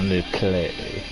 on the clay.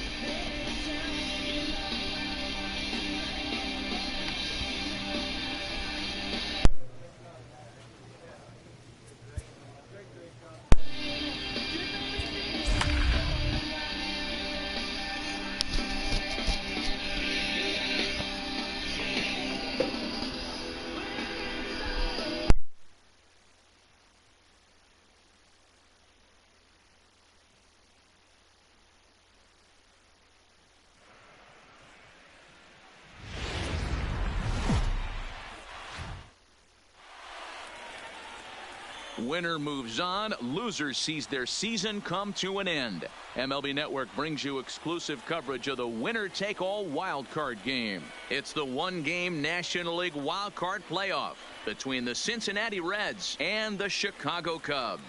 Winner moves on. Loser sees their season come to an end. MLB Network brings you exclusive coverage of the winner-take-all wildcard game. It's the one-game National League wildcard playoff between the Cincinnati Reds and the Chicago Cubs.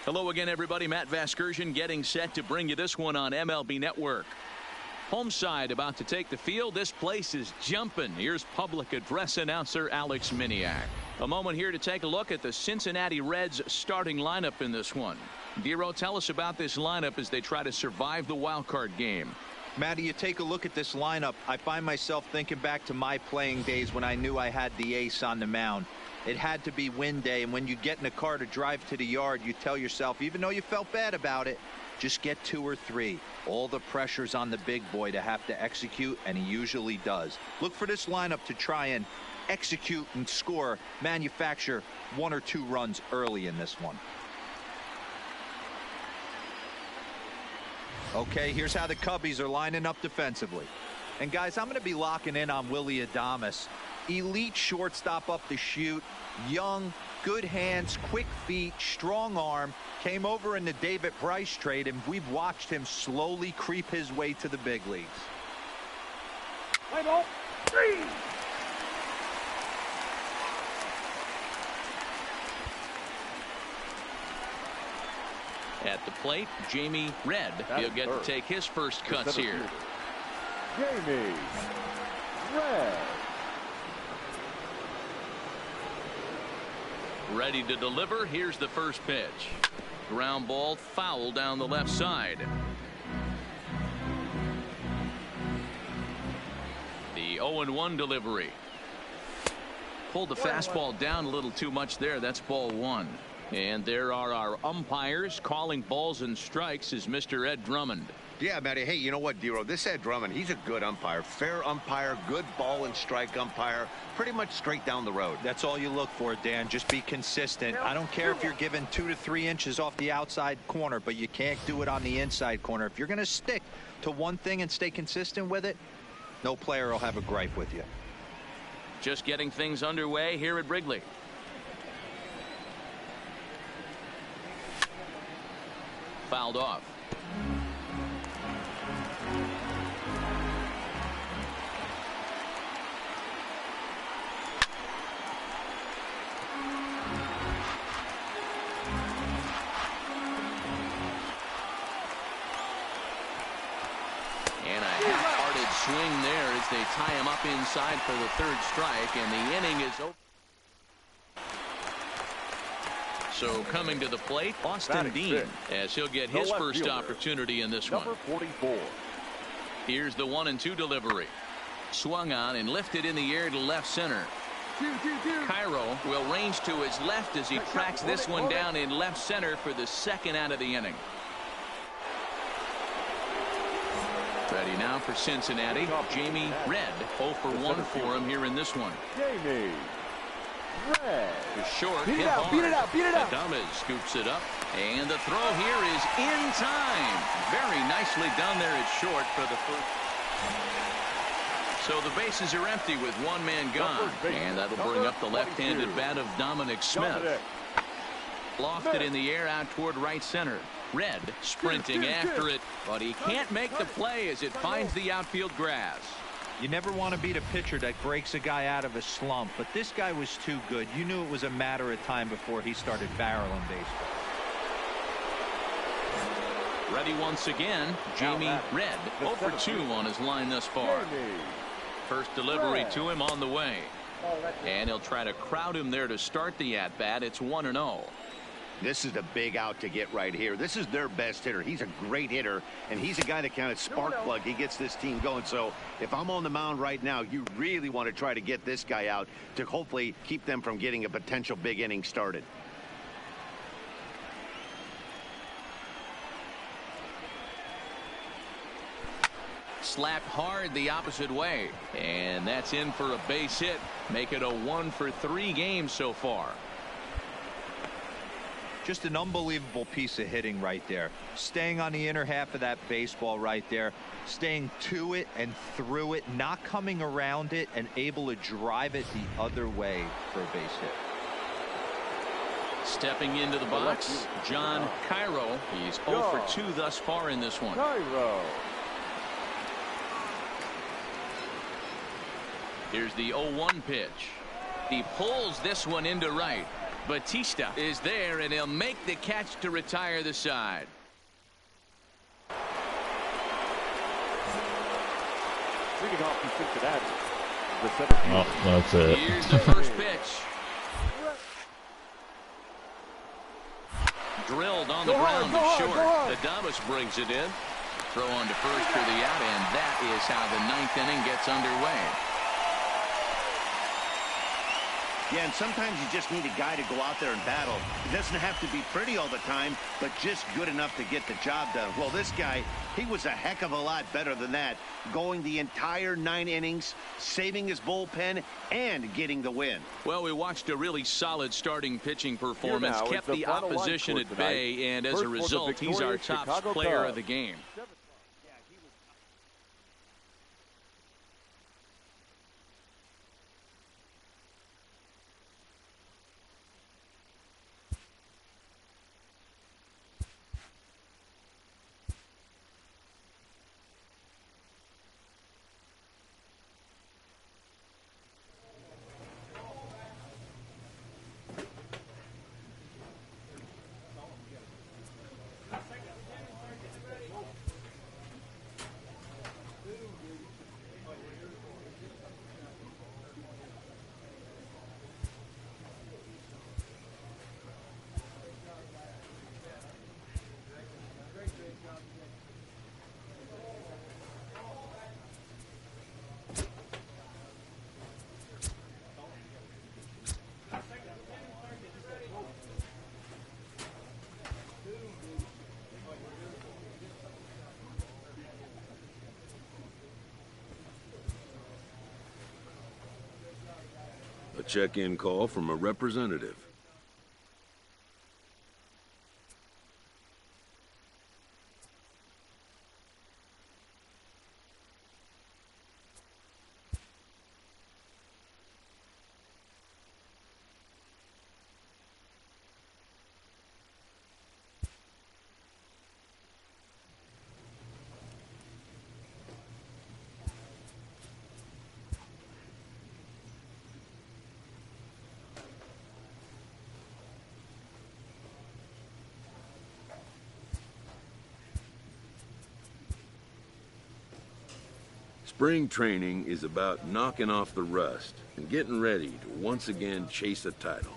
Hello again, everybody. Matt Vasgersian getting set to bring you this one on MLB Network. Home side about to take the field. This place is jumping. Here's public address announcer Alex Miniak. A moment here to take a look at the Cincinnati Reds starting lineup in this one. Dero, tell us about this lineup as they try to survive the wild card game. Matty, you take a look at this lineup. I find myself thinking back to my playing days when I knew I had the ace on the mound. It had to be win day, and when you get in a car to drive to the yard, you tell yourself, even though you felt bad about it, just get 2 or 3. All the pressure's on the big boy to have to execute, and he usually does. Look for this lineup to try and execute and score, manufacture 1 or 2 runs early in this one. Okay, here's how the Cubbies are lining up defensively. And guys, I'm going to be locking in on Willy Adames. Elite shortstop up the chute, young, good hands, quick feet, strong arm. Came over in the David Price trade, and we've watched him slowly creep his way to the big leagues. Ball 3. At the plate, Jamie Red. He'll get to take his first cuts here. Jamie Red. Ready to deliver. Here's the first pitch. Ground ball, foul down the left side. The 0-1 delivery. Pulled the fastball down a little too much there. That's ball 1. And there are our umpires calling balls and strikes is Mr. Ed Drummond. Yeah, Matty. Hey, you know what, Dero? This Ed Drummond, he's a good umpire. Fair umpire, good ball and strike umpire. Pretty much straight down the road. That's all you look for, Dan. Just be consistent. I don't care if you're given 2 to 3 inches off the outside corner, but you can't do it on the inside corner. If you're going to stick to one thing and stay consistent with it, no player will have a gripe with you. Just getting things underway here at Wrigley. Fouled off. And a half-hearted swing there as they tie him up inside for the 3rd strike, and the inning is over. So coming to the plate, Austin Dean, as he'll get his first opportunity in this one. Number 44. Here's the 1-2 delivery. Swung on and lifted in the air to left center. Cairo will range to his left as he tracks this one down in left center for the 2nd out of the inning. Ready now for Cincinnati. Jamie Red, 0 for 1 for him here in this one. Jamie Red. Short, Beat it out, beat it out, beat it out. Adames scoops it up, and the throw here is in time. Very nicely done there at short for the first. So the bases are empty with 1 man gone, and that'll bring up the left-handed bat of Dominic Smith. Lofted in the air out toward right center. Red sprinting after it, but he can't make the play as it finds the outfield grass. You never want to beat a pitcher that breaks a guy out of a slump, but this guy was too good. You knew it was a matter of time before he started barreling baseball. Ready once again, Jamie Red, 0 for 2 on his line thus far. First delivery to him on the way. And he'll try to crowd him there to start the at-bat. It's 1-0. This is a big out to get right here. This is their best hitter. He's a great hitter, and he's a guy that kind of spark plug. He gets this team going. So if I'm on the mound right now, you really want to try to get this guy out to hopefully keep them from getting a potential big inning started. Slapped hard the opposite way, and that's in for a base hit. Make it a 1-for-3 game so far. Just an unbelievable piece of hitting right there. Staying on the inner half of that baseball right there, staying to it and through it, not coming around it, and able to drive it the other way for a base hit. Stepping into the box, John Cairo. He's 0 for 2 thus far in this one. Cairo. Here's the 0-1 pitch. He pulls this one into right. Batista is there, and he'll make the catch to retire the side. Leading off to Cincinnati, the center field. Oh, that's it. Here's the first pitch. Drilled on the ground to short. Adames brings it in. Throw on to first for the out, and that is how the 9th inning gets underway. Yeah, and sometimes you just need a guy to go out there and battle. It doesn't have to be pretty all the time, but just good enough to get the job done. Well, this guy, he was a heck of a lot better than that, going the entire 9 innings, saving his bullpen, and getting the win. Well, we watched a really solid starting pitching performance, Here now kept is the the final opposition line at score bay, tonight. and as First a for the result, he's our victorious top Chicago player Cubs. of the game. A check-in call from a representative. Spring training is about knocking off the rust and getting ready to once again chase a title.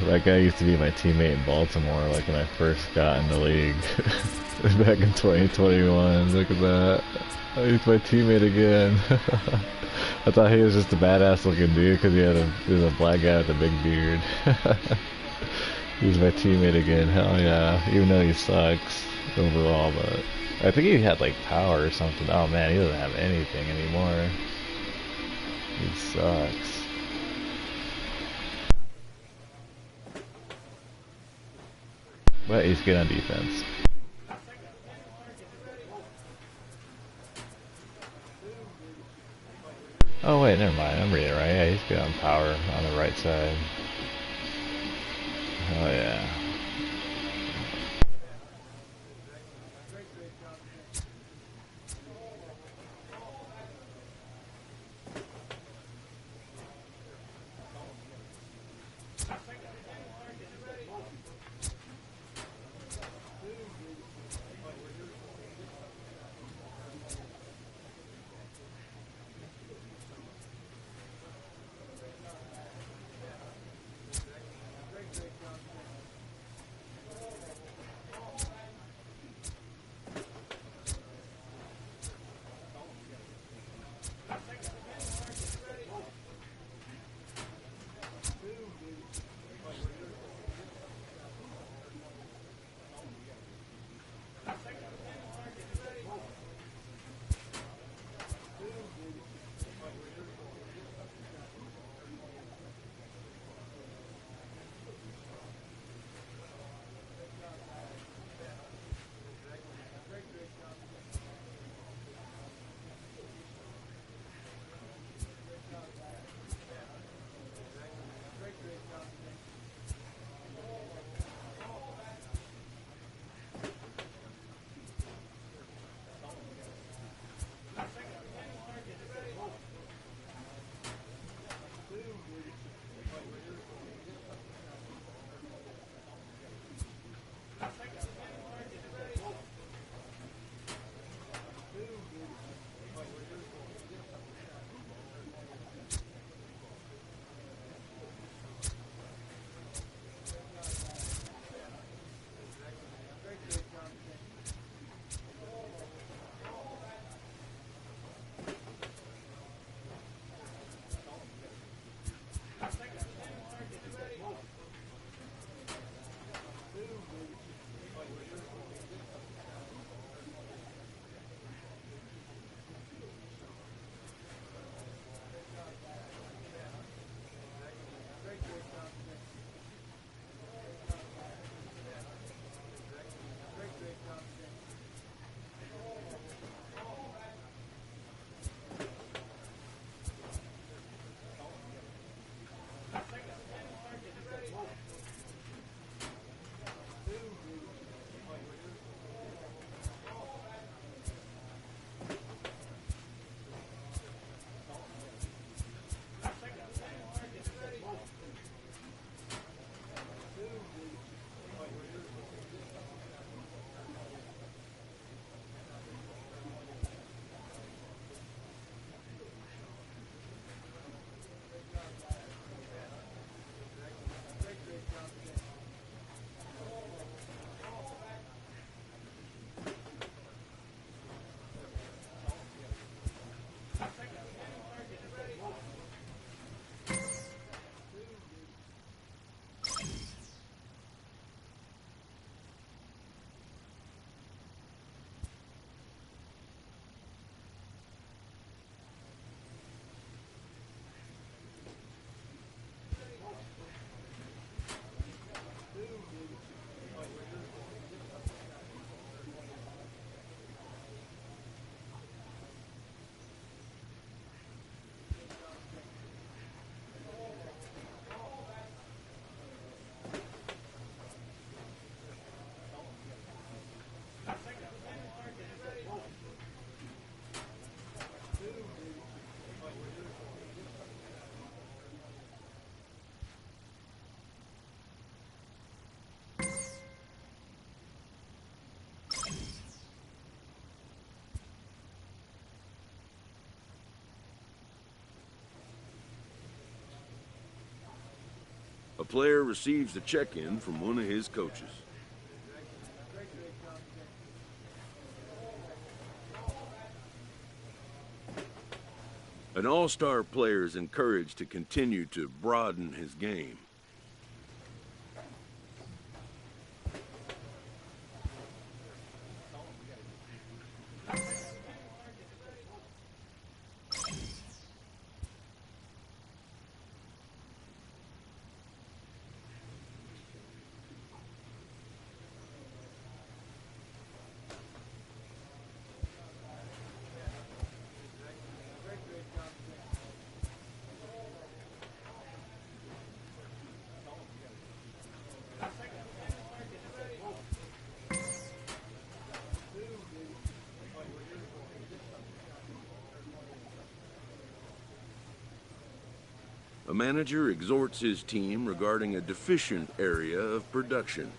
That guy used to be my teammate in Baltimore, like when I first got in the league. Back in 2021, look at that. He's my teammate again. I thought he was just a badass looking dude because he was a black guy with a big beard. He's my teammate again, hell yeah. Even though he sucks overall, but I think he had like power or something. Oh man, he doesn't have anything anymore. He sucks. But he's good on defense. Oh wait, never mind. I'm reading it right. Yeah, he's good on power on the right side. Oh yeah. player receives a check-in from one of his coaches. An all-star player is encouraged to continue to broaden his game. A manager exhorts his team regarding a deficient area of production.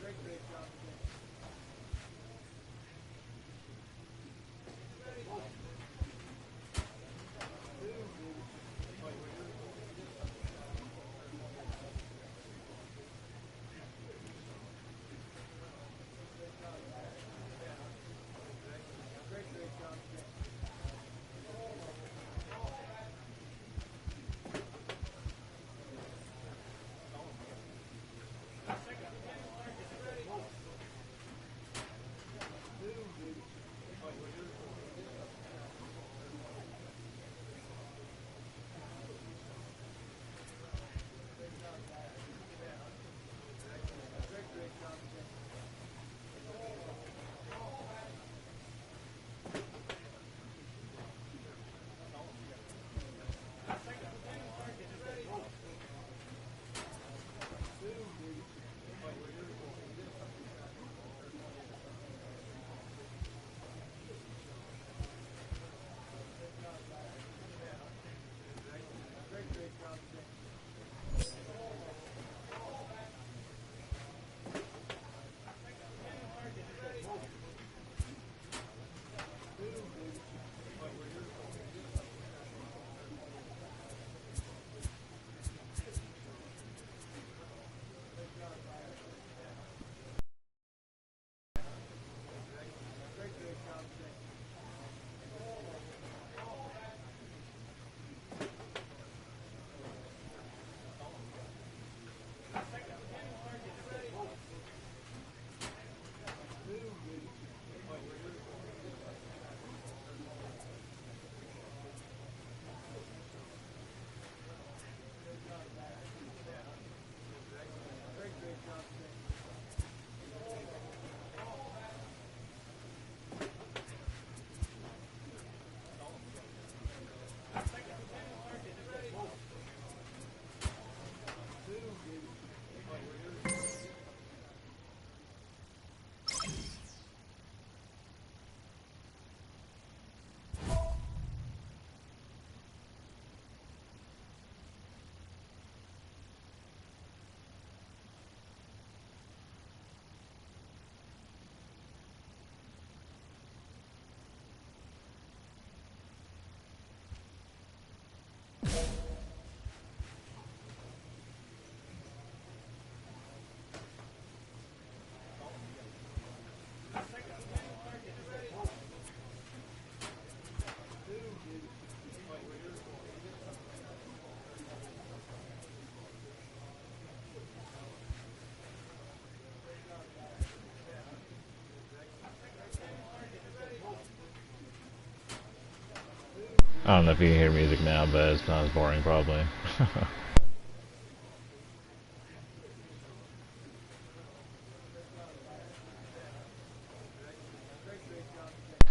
I don't know if you can hear music now, but it's not as boring probably.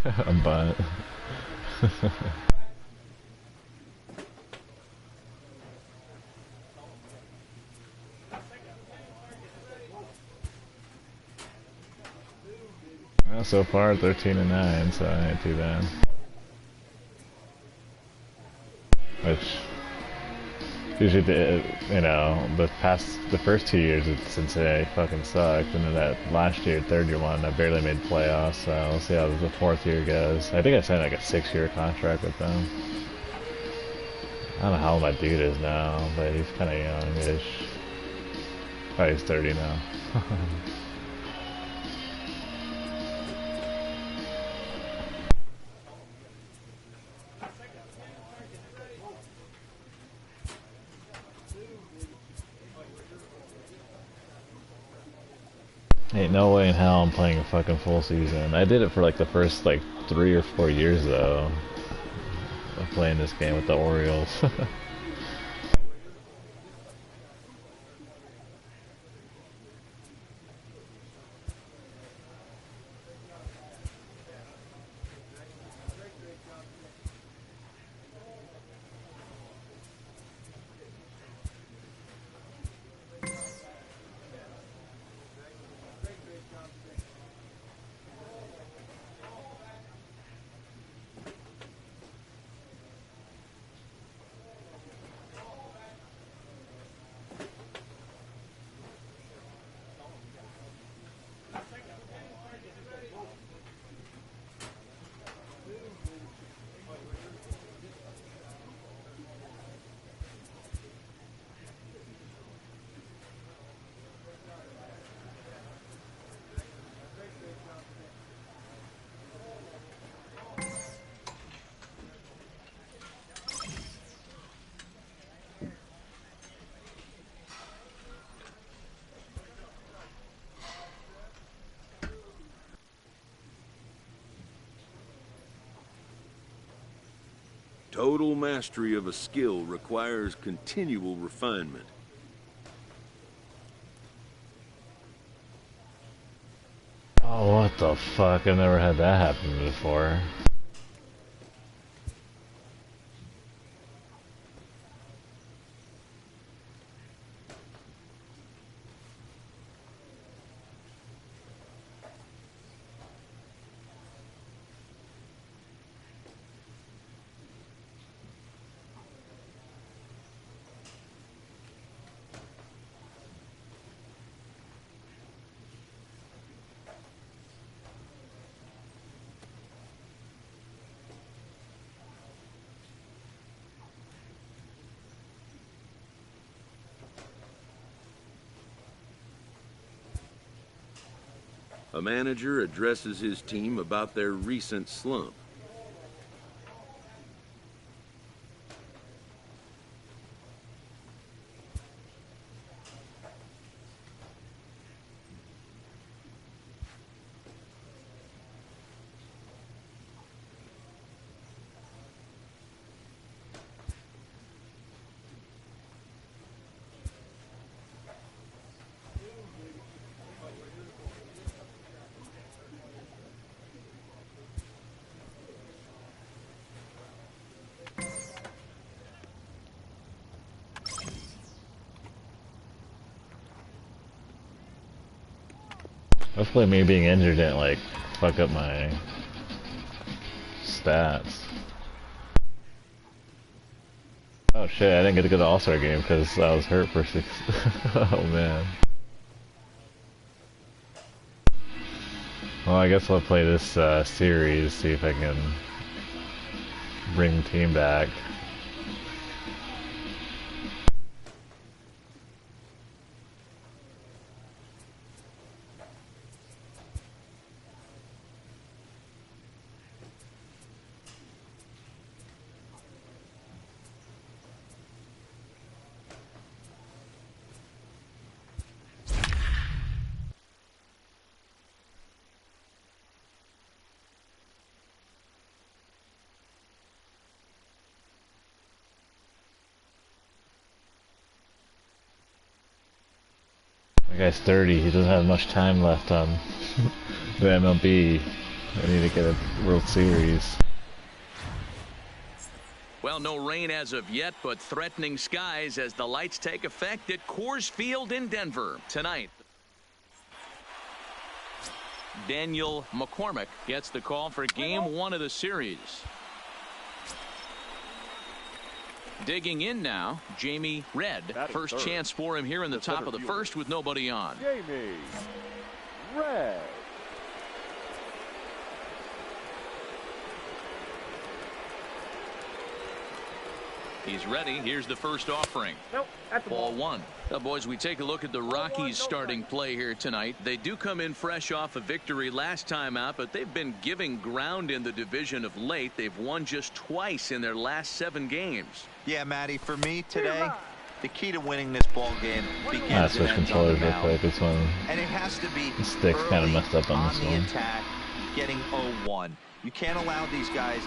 A bunt. Well, so far 13-9, so I ain't too bad. Which usually, you know, the first 2 years at Cincinnati fucking sucked, and then that last year, third year one, I barely made playoffs. So we'll see how the fourth year goes. I think I signed like a 6-year contract with them. I don't know how old my dude is now, but he's kind of youngish. Oh, he's 30 now. Ain't no way in hell I'm playing a fucking full season. I did it for like the first like 3 or 4 years though. Of playing this game with the Orioles. Total mastery of a skill requires continual refinement. Oh, what the fuck? I've never had that happen before. A manager addresses his team about their recent slump. Hopefully me being injured didn't like fuck up my stats. Oh shit, I didn't get to go to the All-Star game because I was hurt for 6. Oh man. Well, I guess I'll play this series, see if I can bring the team back. That guy's 30, he doesn't have much time left on the MLB. I need to get a World Series. Well, no rain as of yet, but threatening skies as the lights take effect at Coors Field in Denver tonight. Daniel McCormick gets the call for game 1 of the series. Digging in now, Jamie Red. First chance for him here in the top of the first with nobody on. Jamie Red. He's ready. Here's the first offering. Nope, that's the Ball one. Now, boys, we take a look at the Rockies starting play here tonight. They do come in fresh off a victory last time out, but they've been giving ground in the division of late. They've won just twice in their last 7 games. Yeah, Matty, for me today, the key to winning this ball game begins Switch and ends on the controllers real mound. quick. This one, And it has to be the stick's kind of early messed up on this the one. attack, getting 0-1. You can't allow these guys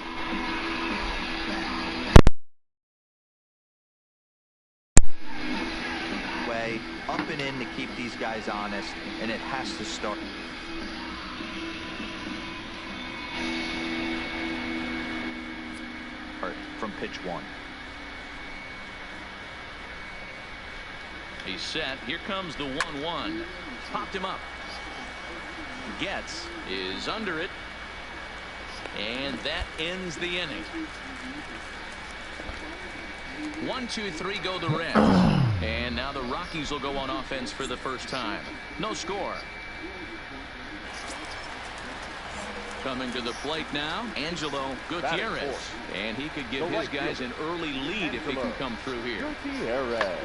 way up and in to keep these guys honest, and it has to start. From pitch 1. He's set. Here comes the 1-1. Popped him up. Gets is under it. And that ends the inning. 1, 2, 3 go the Reds. And now the Rockies will go on offense for the first time. No score. Coming to the plate now, Angelo Gutierrez. And he could give his guys an early lead if he can come through here. Gutierrez.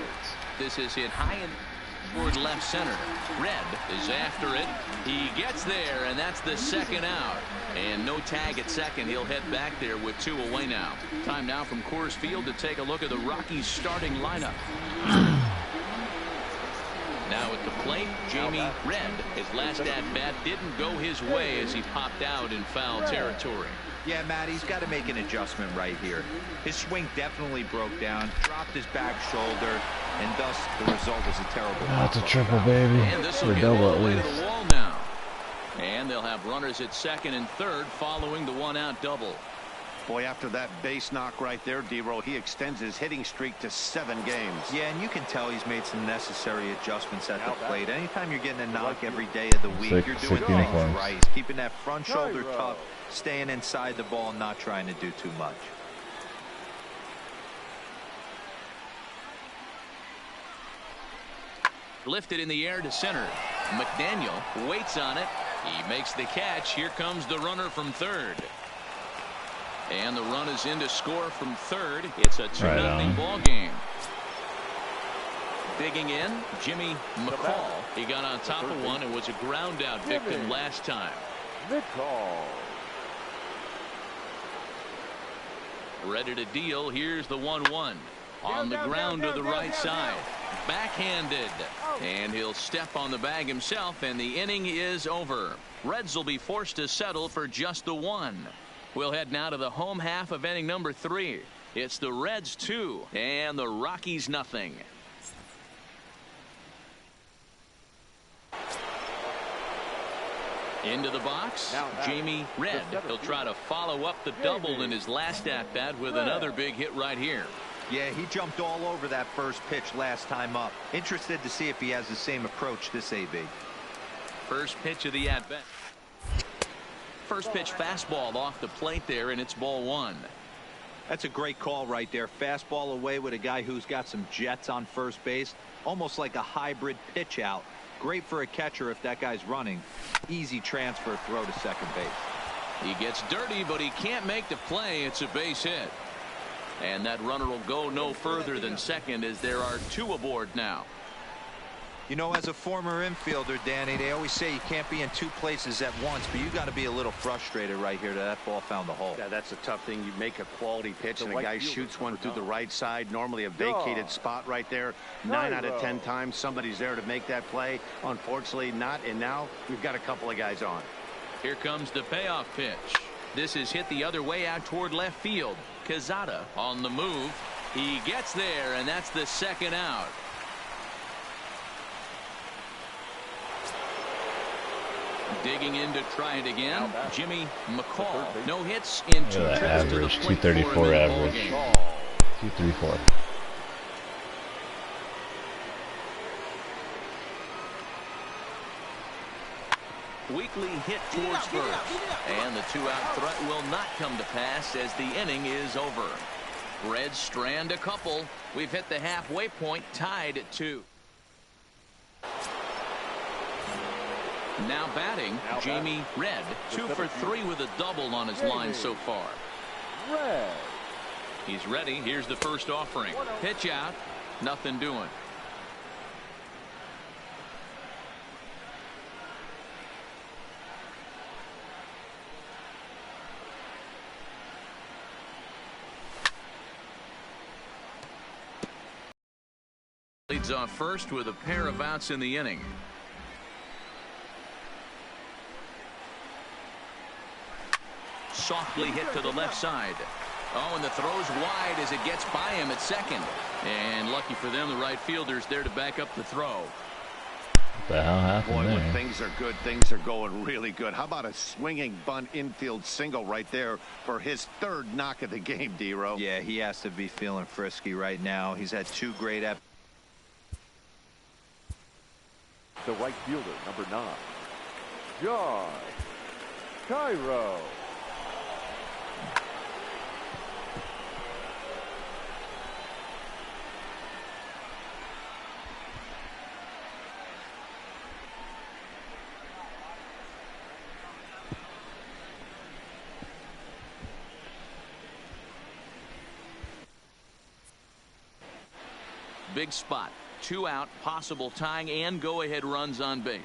This is hit high and toward left center. Red is after it. He gets there, and that's the second out. And no tag at second. He'll head back there with 2 away now. Time now from Coors Field to take a look at the Rockies starting lineup. Now at the plate, Jamie Red. His last at-bat didn't go his way as he popped out in foul territory. Yeah, Matt, he's got to make an adjustment right here. His swing definitely broke down, dropped his back shoulder, and thus the result was a terrible one. That's a triple, baby. And this will Or get double all at the way to least. the wall now. And they'll have runners at second and third following the 1-out double. Boy, after that base knock right there, D-Roll, he extends his hitting streak to 7 games. Yeah, and you can tell he's made some necessary adjustments at the plate. Anytime you're getting a knock every day of the week, you're doing things uniforms. right. Keeping that front shoulder tough, staying inside the ball, and not trying to do too much. Lifted in the air to center. McDaniel waits on it. He makes the catch. Here comes the runner from third. And the run is in to score from third. It's a 2-0 ball game. Digging in, Jimmy McCall. He got on top of one and was a ground out victim last time. McCall. Ready to deal. Here's the 1-1. On the ground to the right side. Backhanded. And he'll step on the bag himself, and the inning is over. Reds will be forced to settle for just the 1. We'll head now to the home half of inning number 3. It's the Reds 2 and the Rockies nothing. Into the box, Jamie Red. He'll try to follow up the double in his last at-bat with another big hit right here. Yeah, he jumped all over that first pitch last time up. Interested to see if he has the same approach this AB. First pitch of the at-bat. First pitch fastball off the plate there, and it's ball 1. That's a great call right there. Fastball away with a guy who's got some jets on first base. Almost like a hybrid pitch out. Great for a catcher if that guy's running. Easy transfer throw to second base. He gets dirty, but he can't make the play. It's a base hit. And that runner will go no further than second as there are 2 aboard now. You know, as a former infielder, Danny, they always say you can't be in 2 places at once, but you got to be a little frustrated right here that ball found the hole. Yeah, that's a tough thing. You make a quality pitch and a guy shoots one through the right side, normally a vacated spot right there. 9 out of 10 times somebody's there to make that play. Unfortunately not, and now we've got a couple of guys on. Here comes the payoff pitch. This is hit the other way out toward left field. Quezada on the move. He gets there, and that's the second out. Digging in to try it again, Jimmy McCall. No hits in 2 trips to the Average, plate for him 234 in the average. ballgame. 234. Weekly hit towards first. And the 2-out threat will not come to pass as the inning is over. Reds strand a couple. We've hit the halfway point, tied at 2. Now batting, Jamie Red. 2 for 3 with a double on his line so far. Red. He's ready. Here's the first offering. Pitch out. Nothing doing. Leads off first with a pair of outs in the inning. Softly hit to the left side. Oh, and the throw's wide as it gets by him at second. And lucky for them, the right fielder's there to back up the throw. What the hell happened Boy, there? when things are good, things are going really good. How about a swinging bunt infield single right there for his third knock of the game, D-Row? Yeah, he has to be feeling frisky right now. He's had 2 great The right fielder, number 9, John Cairo. Big spot. 2 out, possible tying and go-ahead runs on base.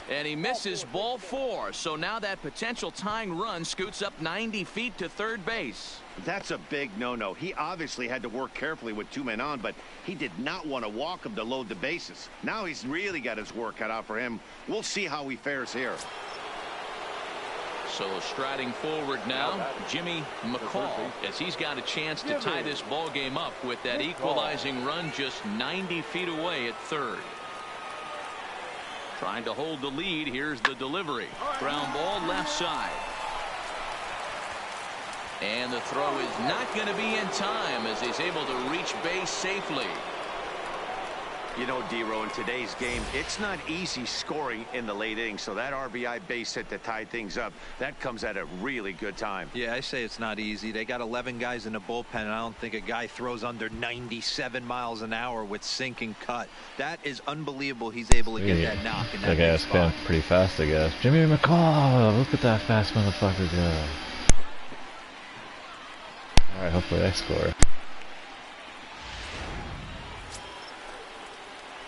And he misses ball 4. So now that potential tying run scoots up 90 feet to third base. That's a big no-no. He obviously had to work carefully with 2 men on, but he did not want to walk him to load the bases. Now he's really got his work cut out for him. We'll see how he fares here. So striding forward now, Jimmy McCall, as he's got a chance to tie this ball game up with that equalizing run just 90 feet away at third. Trying to hold the lead. Here's the delivery. Ground ball left side. And the throw is not going to be in time as he's able to reach base safely. You know, D-Row, in today's game, it's not easy scoring in the late innings, so that RBI base hit to tie things up, that comes at a really good time. Yeah, I say it's not easy. They got 11 guys in the bullpen, and I don't think a guy throws under 97 miles an hour with sinking cut. That is unbelievable. He's able to get that knock. And that guy's going pretty fast, I guess. Jimmy McCall, look at that fast motherfucker go. All right, hopefully I score.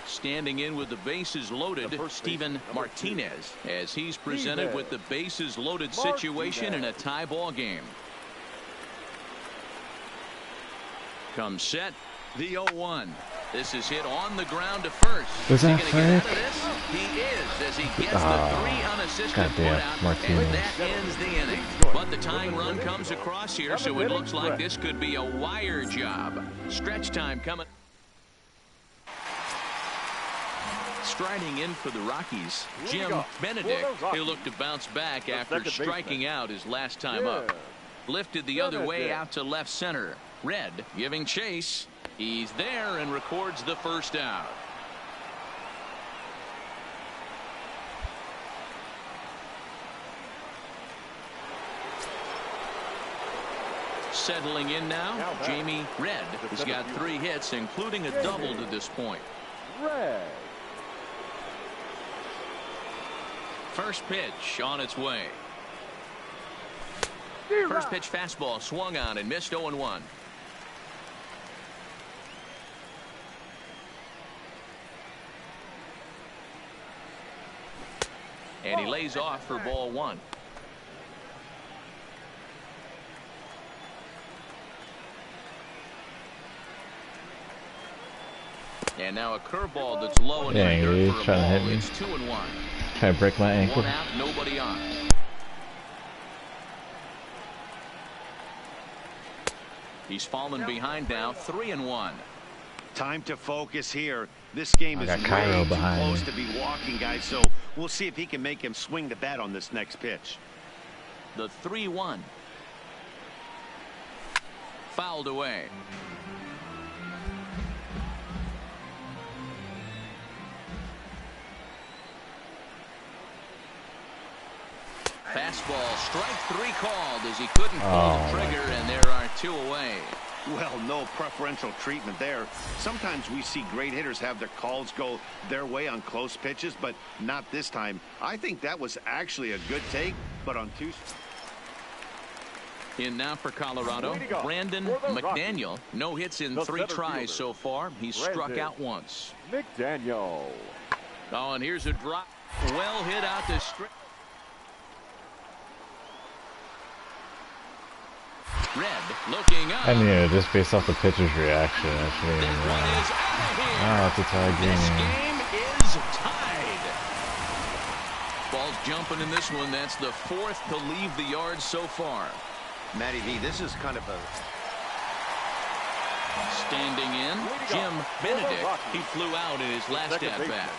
Standing in with the bases loaded, Steven Martinez, as he's presented with the bases loaded situation in a tie ball game. Comes set, the 0-1. This is hit on the ground to first. Was that fake? He is, as he gets the 3 unassisted putout, and that ends the inning. But the tying run comes across here, so it looks like this could be a wire job. Stretch time coming. Striding in for the Rockies, Jim Benedict, he'll look to bounce back after striking out his last time up. Lifted the other way out to left center. Red giving chase. He's there and records the first out. Settling in now, Jamie Red. He's got 3 hits, including a double to this point. Red. First pitch on its way. First pitch fastball swung on and missed 0-1. And he lays off for ball 1. And now a curveball that's low and he's trying to hit me. It's 2-1. Trying to break my ankle. 1 out, nobody on. He's fallen behind now, 3-1. Time to focus here. This game is way too close to be walking, guys, so we'll see if he can make him swing the bat on this next pitch. The 3-1. Fouled away. Fastball, strike 3 called as he couldn't pull the trigger, and there are 2 away. Well, no preferential treatment there. Sometimes we see great hitters have their calls go their way on close pitches, but not this time. I think that was actually a good take, but on 2. In now for Colorado, Brandon McDaniel. No hits in 3 tries so far. He's struck out once. McDaniel. Oh, and here's a drop. Well hit out to straight. Red looking up. I knew just based off the pitcher's reaction. I shouldn't This even one is out of here. Ah, it's a tie This game. game is tied. Ball's jumping in this one. That's the 4th to leave the yard so far. Matty V, this is kind of a... Standing in, Jim Benedict. He flew out in his last at-bat.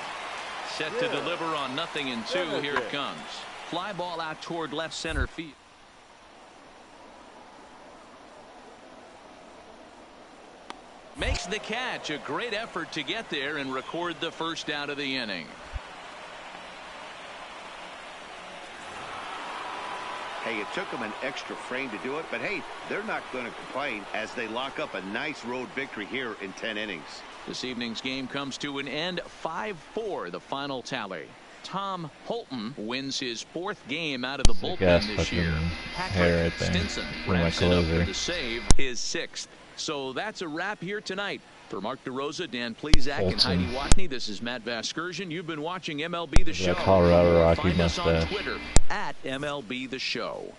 Set to deliver on 0-2. Here it comes. Fly ball out toward left center field. Makes the catch. A great effort to get there and record the first out of the inning. Hey, it took them an extra frame to do it, but hey, they're not going to complain as they lock up a nice road victory here in 10 innings. This evening's game comes to an end. 5-4 the final tally. Tom Holton wins his 4th game out of the bullpen this year. Patrick Stinson wraps it up for the save, his 6th. So that's a wrap here tonight. For Mark DeRosa, Dan Plesac, and Heidi Watney, this is Matt Vasgersian. You've been watching MLB The Show. Colorado Rocky Find us on mustache. Twitter at MLB The Show.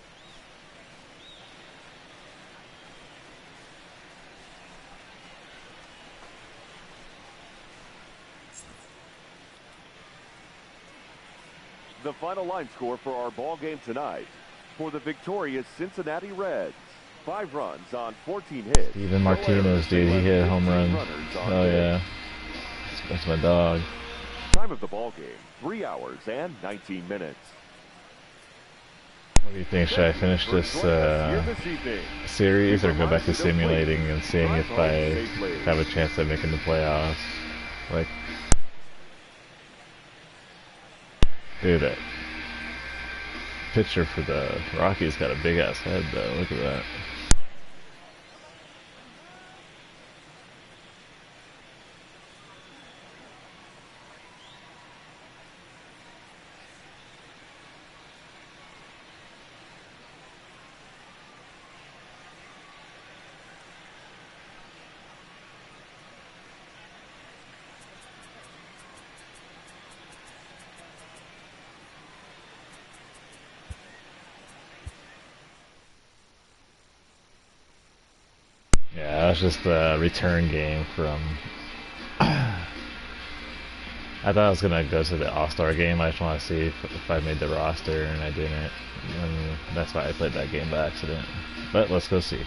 The final line score for our ball game tonight. For the victorious Cincinnati Reds, 5 runs on 14 hits. Even Martinez, dude, he hit home runs. Oh yeah, that's my dog. Time of the ball game, 3 hours and 19 minutes. What do you think? Should I finish this series or go back to simulating and seeing if I have a chance at making the playoffs? Like, dude, that pitcher for the Rockies got a big ass head though. Look at that. Yeah, that was just a return game from... I thought I was going to go to the All-Star game. I just want to see if I made the roster, and I didn't. And that's why I played that game by accident. But let's go see.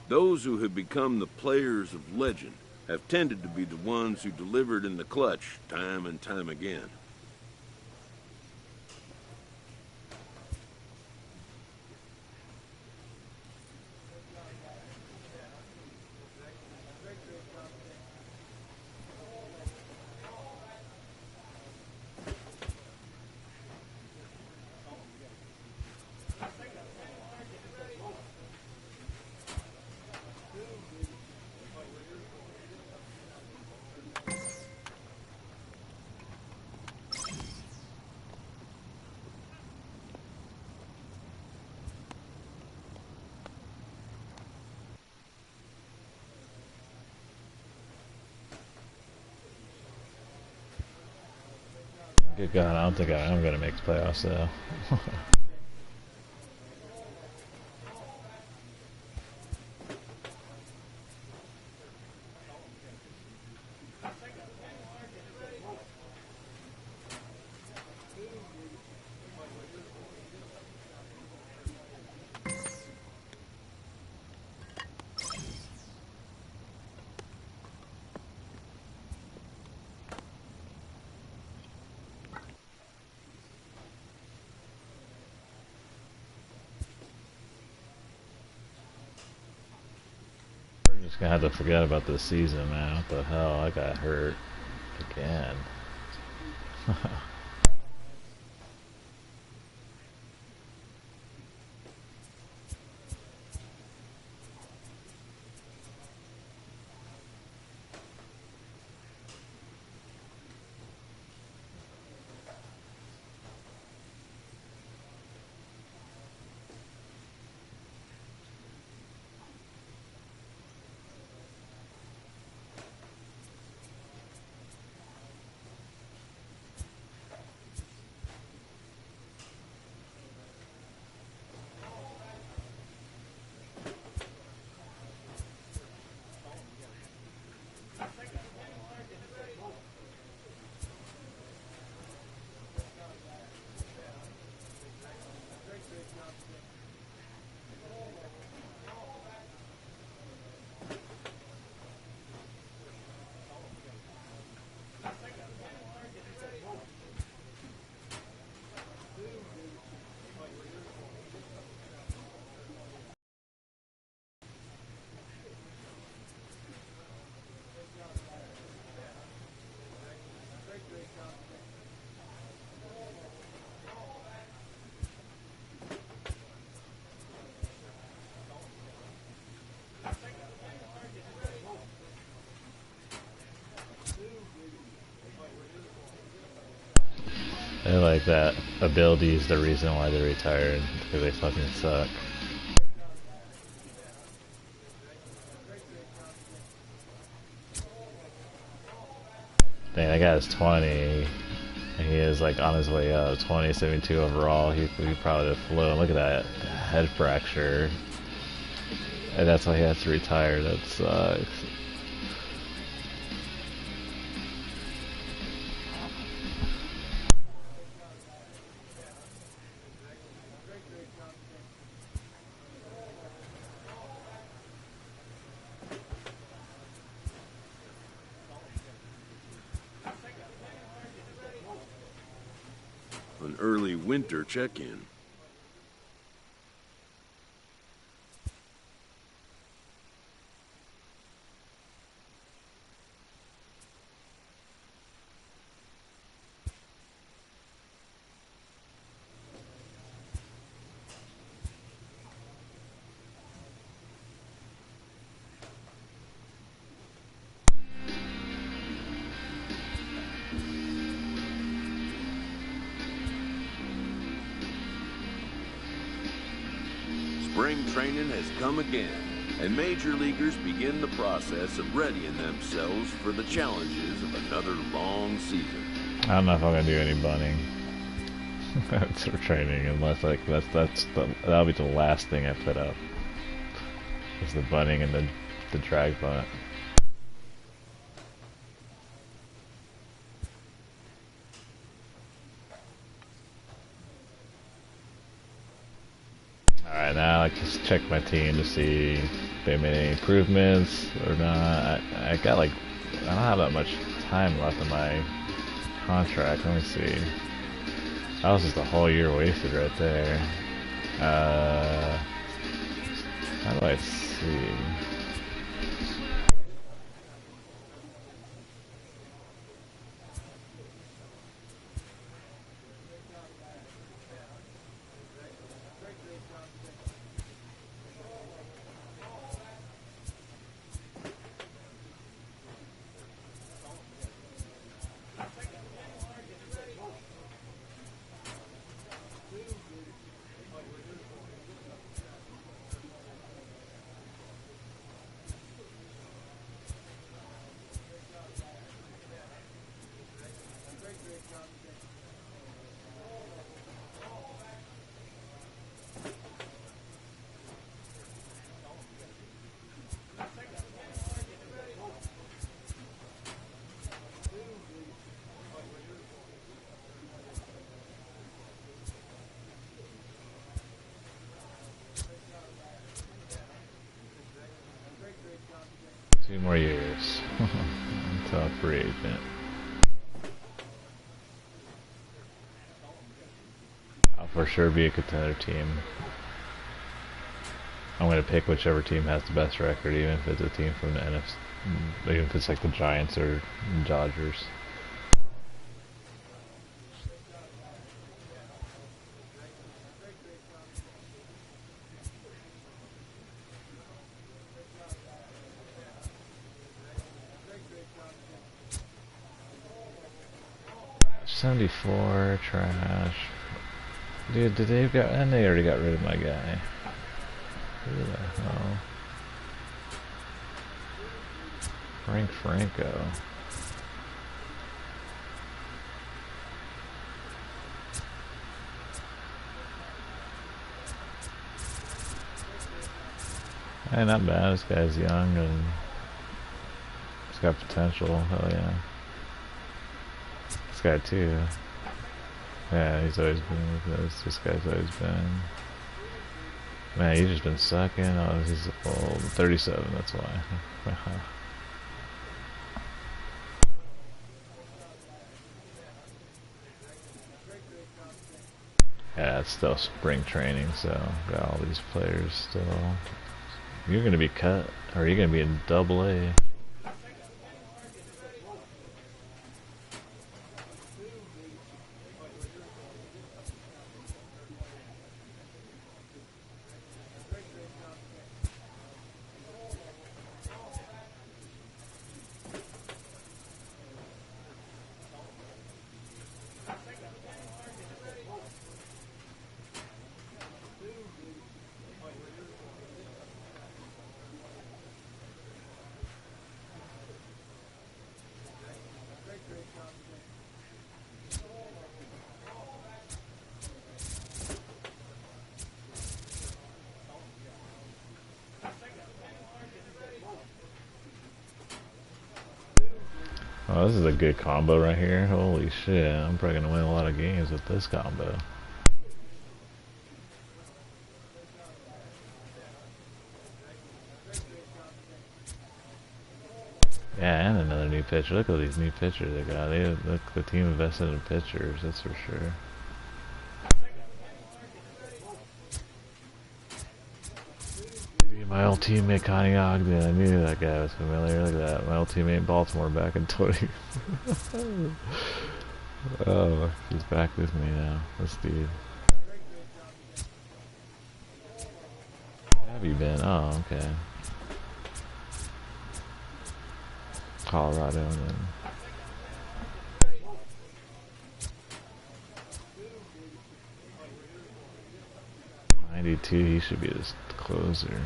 Those who have become the players of legend have tended to be the ones who delivered in the clutch time and time again. Good God, I don't think I am gonna make the playoffs though. I'm just gonna have to forget about this season, man. What the hell? I got hurt again. They're like that ability is the reason why they retired, because they fucking suck. Dang, that guy is 20, and he is like on his way up. 20, 72 overall. He probably would have flown. Look at that head fracture, and that's why he has to retire. That sucks. An early winter check-in. Spring training has come again, and major leaguers begin the process of readying themselves for the challenges of another long season. I don't know if I'm gonna do any bunting. That's for training, unless like that'll be the last thing I put up. Is the bunting and the drag bunt. Alright, now I just check my team to see if they made any improvements or not. I got like, I don't have that much time left in my contract. Let me see. That was just a whole year wasted right there. How do I see? more years until I'm free agent. I'll for sure be a contender team. I'm gonna pick whichever team has the best record, even if it's a team from the NFC, even if it's like the Giants or Dodgers. '74 trash. Dude, did they got? And they already got rid of my guy. Who the hell? Franco. Hey, not bad. This guy's young and he's got potential. Hell yeah. This guy too. Yeah, he's always been with us. This guy's always been. Man, he's just been sucking. Oh, he's old. 37, that's why. Yeah, it's still spring training, so got all these players still. You're gonna be cut, or you're gonna be in AA. Oh, this is a good combo right here. Holy shit, I'm probably gonna win a lot of games with this combo. Yeah, and another new pitcher. Look at these new pitchers they got. Look, the team invested in pitchers, that's for sure. My old teammate Connie Ogden, I knew that guy was familiar. Look at that. My old teammate in Baltimore back in 20. Oh, he's back with me now. This dude. Where have you been? Oh, okay. Colorado and then. 92, he should be this closer.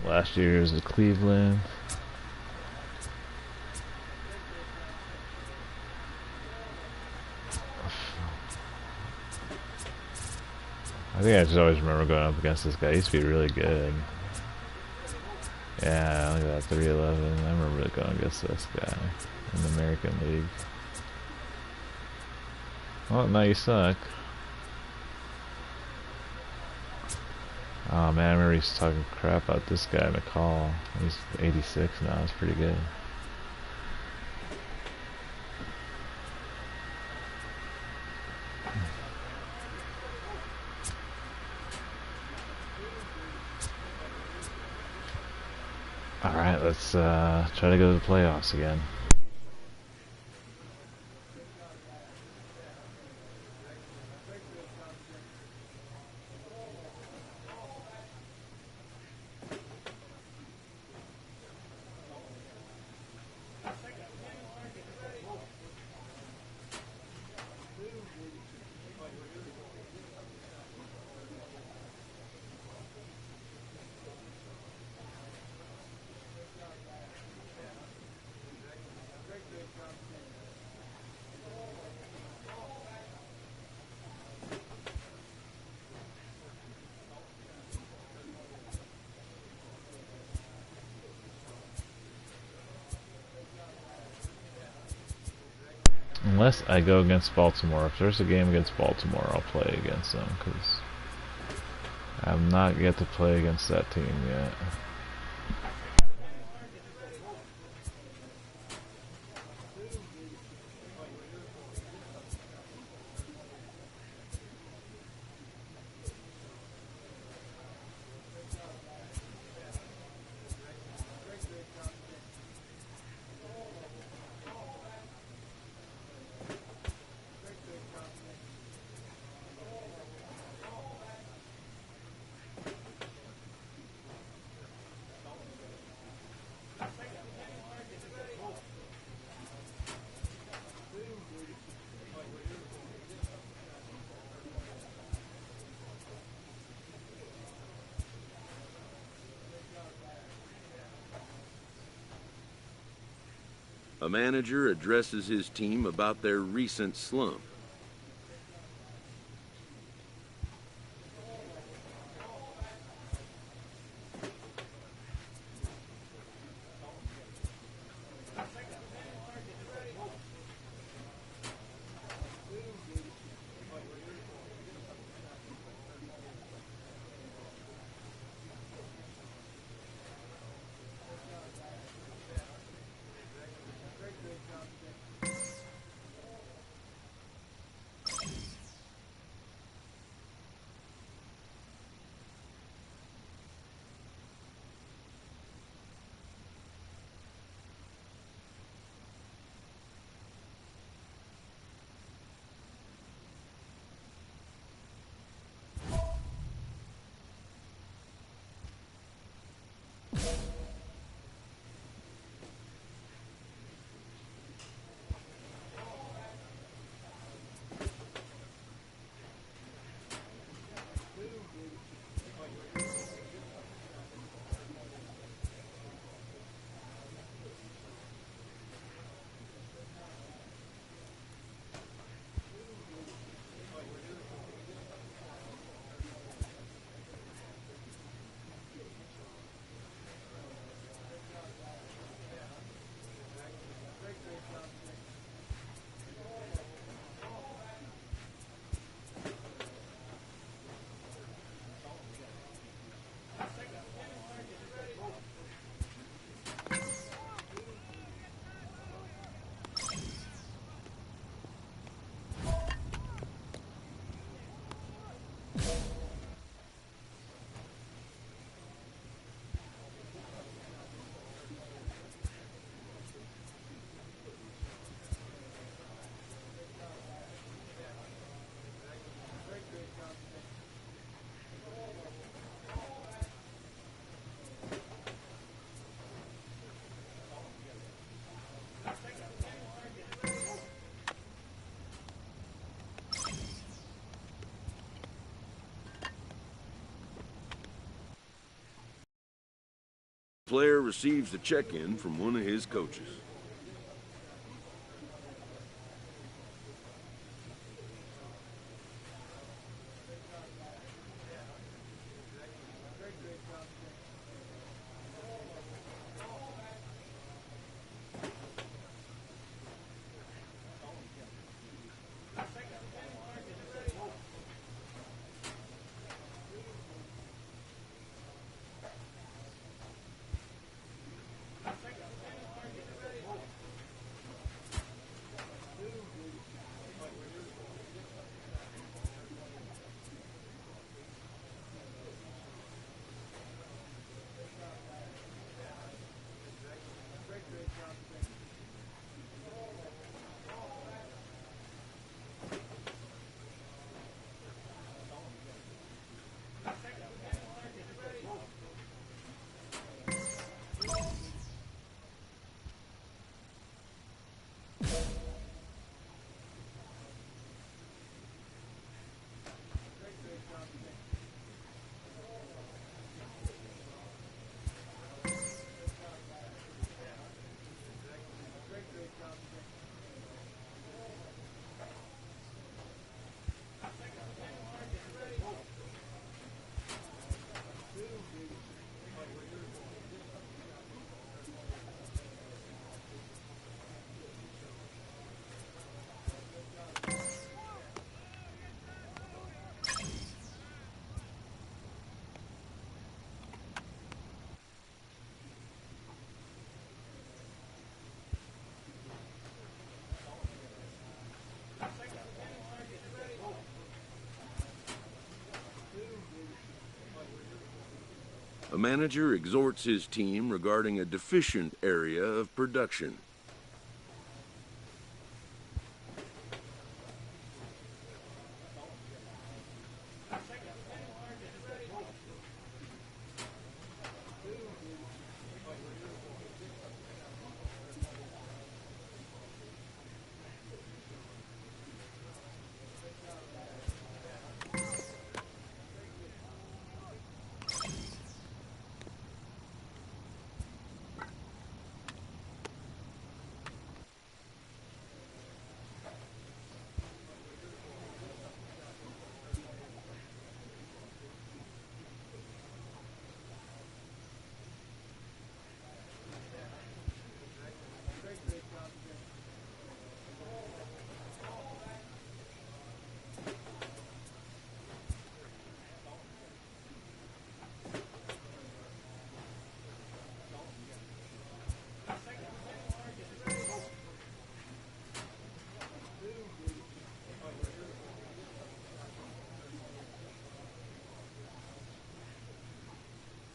Last year was Cleveland. I think I just always remember going up against this guy. He used to be really good. Yeah, look at that, 311. I remember going against this guy in the American League. Well, now you suck. Oh man, I remember he's talking crap about this guy, McCall. He's 86 now, it's pretty good. Alright, let's try to go to the playoffs again. Unless I go against Baltimore. If there's a game against Baltimore, I'll play against them, because I'm not yet to play against that team yet. A manager addresses his team about their recent slump. Player receives a check-in from one of his coaches. A manager exhorts his team regarding a deficient area of production.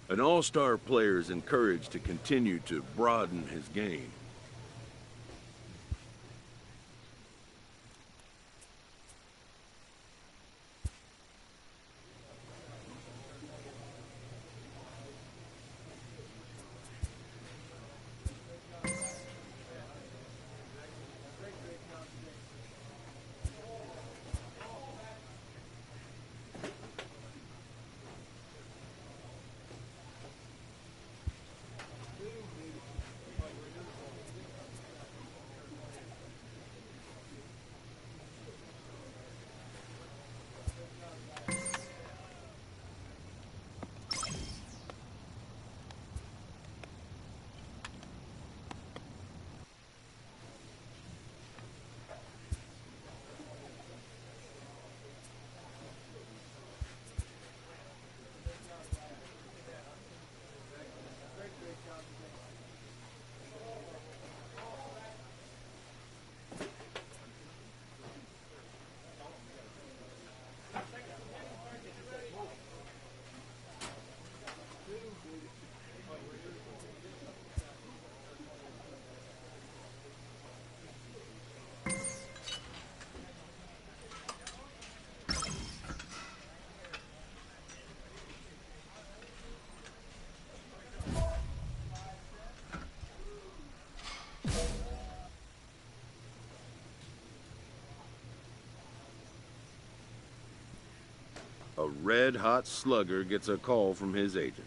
An all-star player is encouraged to continue to broaden his game. A red-hot slugger gets a call from his agent.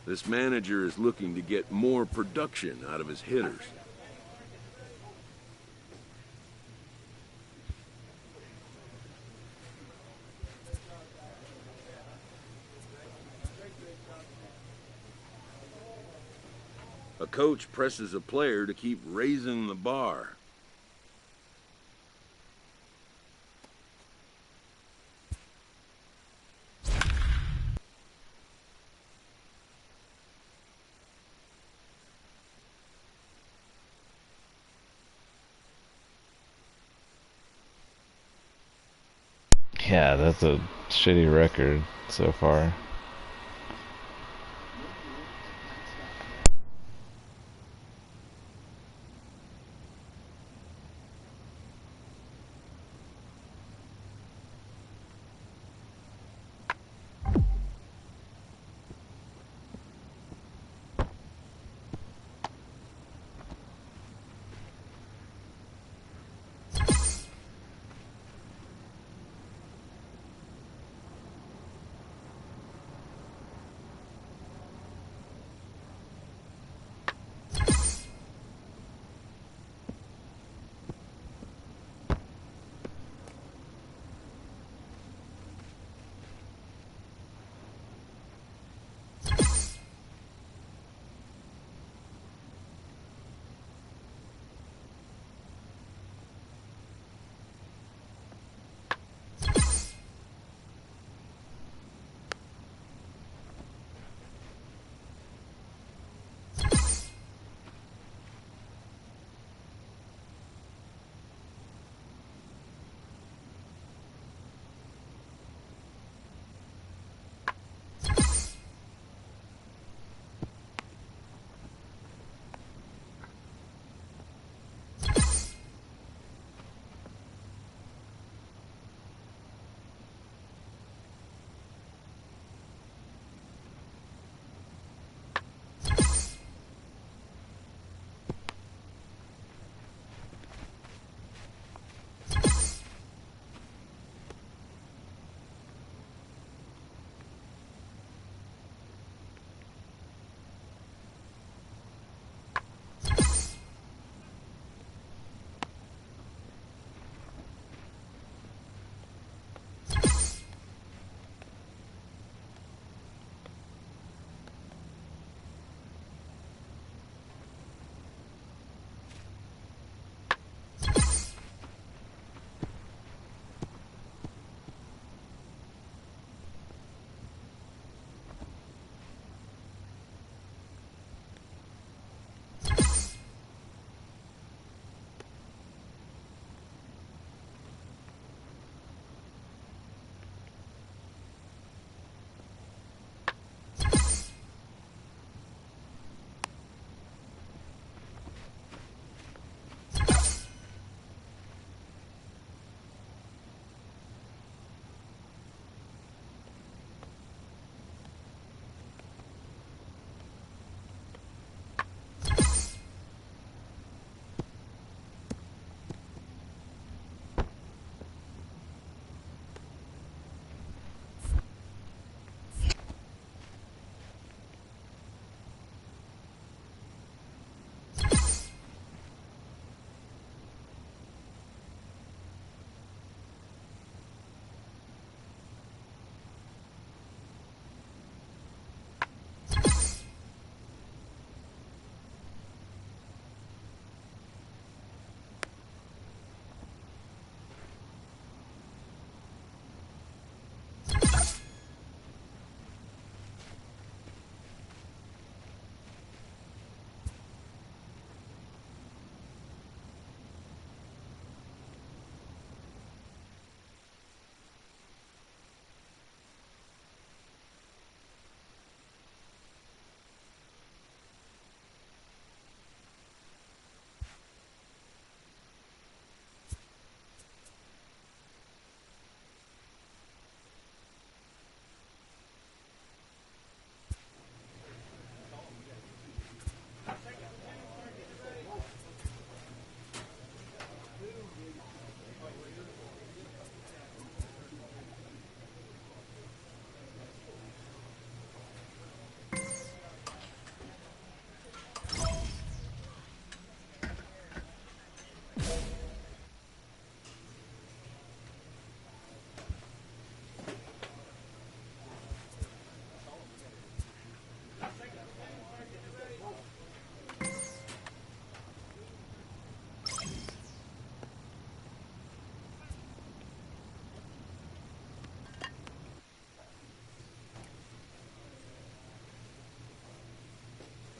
This manager is looking to get more production out of his hitters. A coach presses a player to keep raising the bar. Yeah, that's a shitty record so far.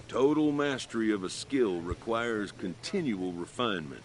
Total mastery of a skill requires continual refinement.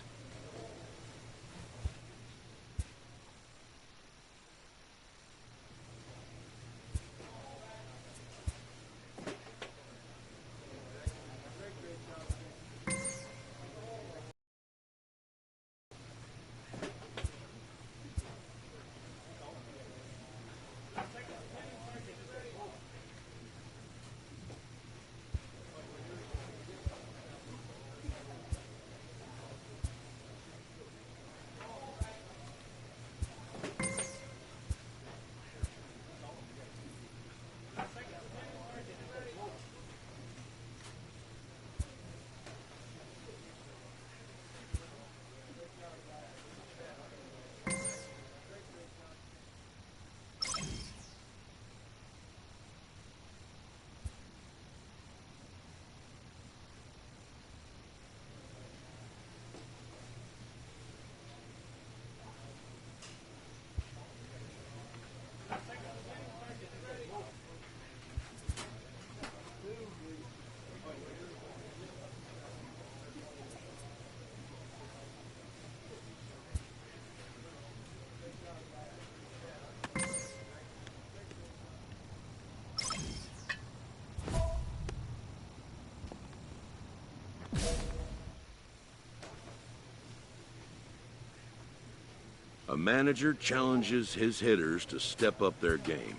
A manager challenges his hitters to step up their game.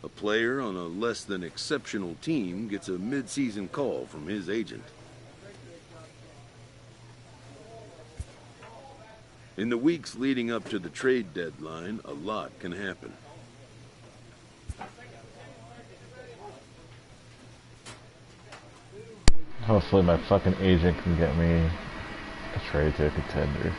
A player on a less than exceptional team gets a mid-season call from his agent. In the weeks leading up to the trade deadline, a lot can happen. Hopefully my fucking agent can get me a trade to a contender.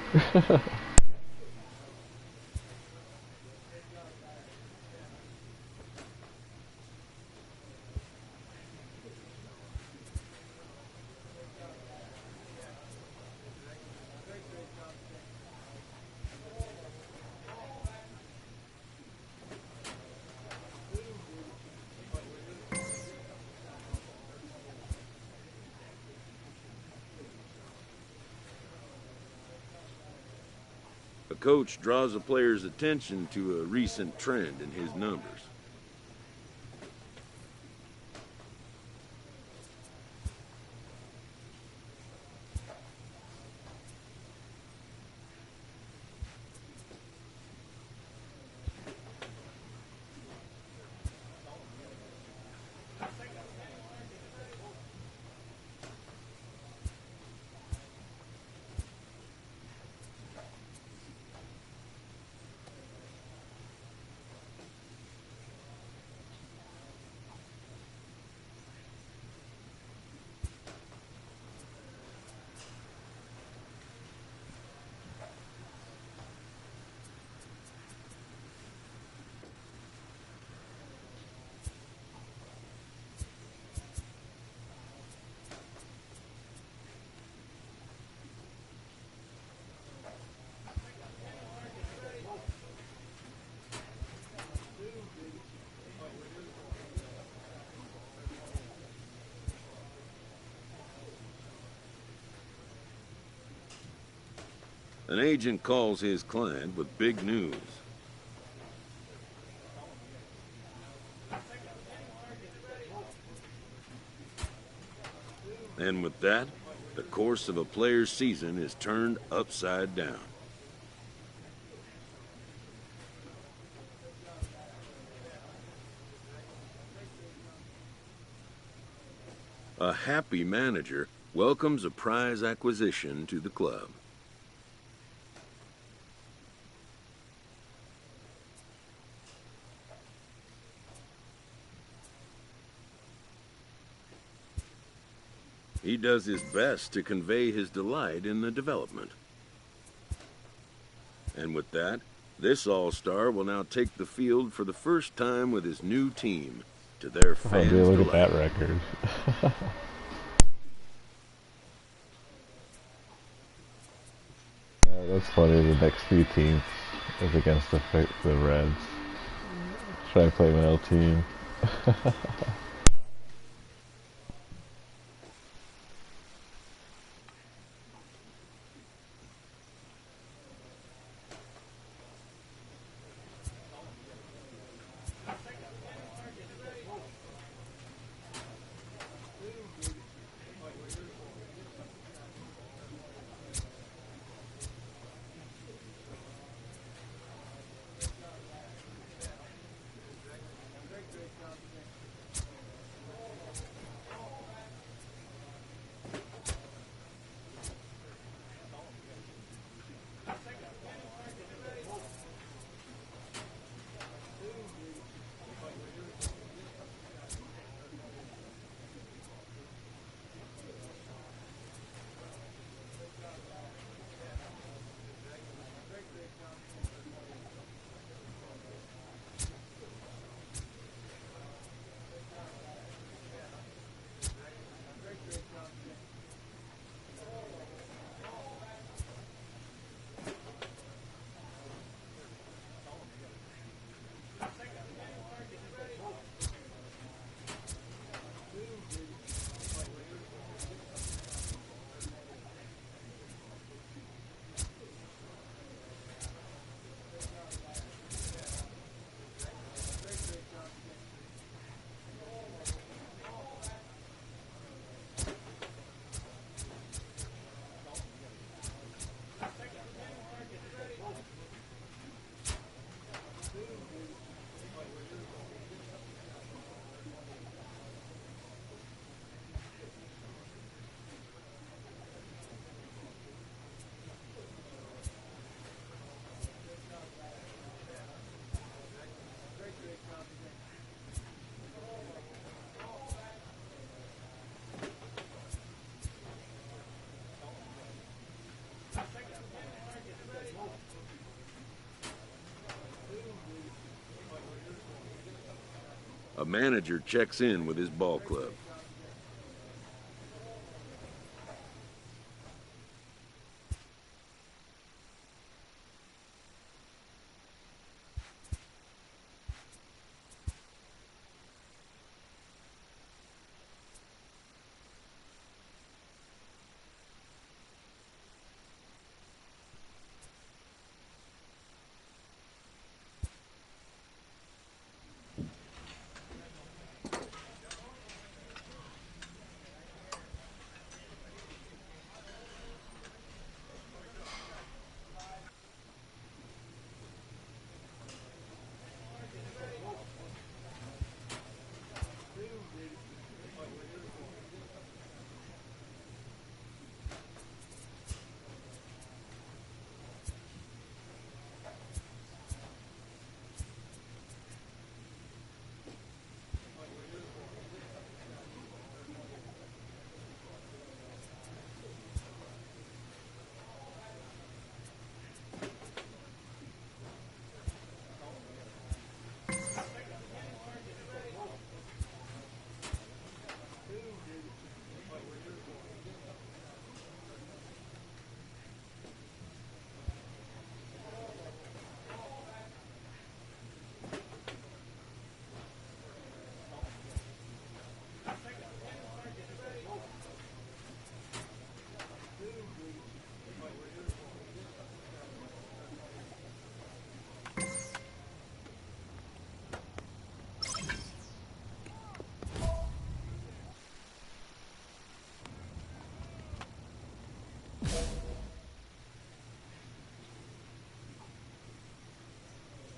A coach draws a player's attention to a recent trend in his numbers. An agent calls his client with big news. And with that, the course of a player's season is turned upside down. A happy manager welcomes a prize acquisition to the club. He does his best to convey his delight in the development. And with that, this all-star will now take the field for the first time with his new team, to their fans' Oh, dude, look delight. at that record. That's funny, the next few teams is against the Reds. Try and play my L team. A manager checks in with his ball club.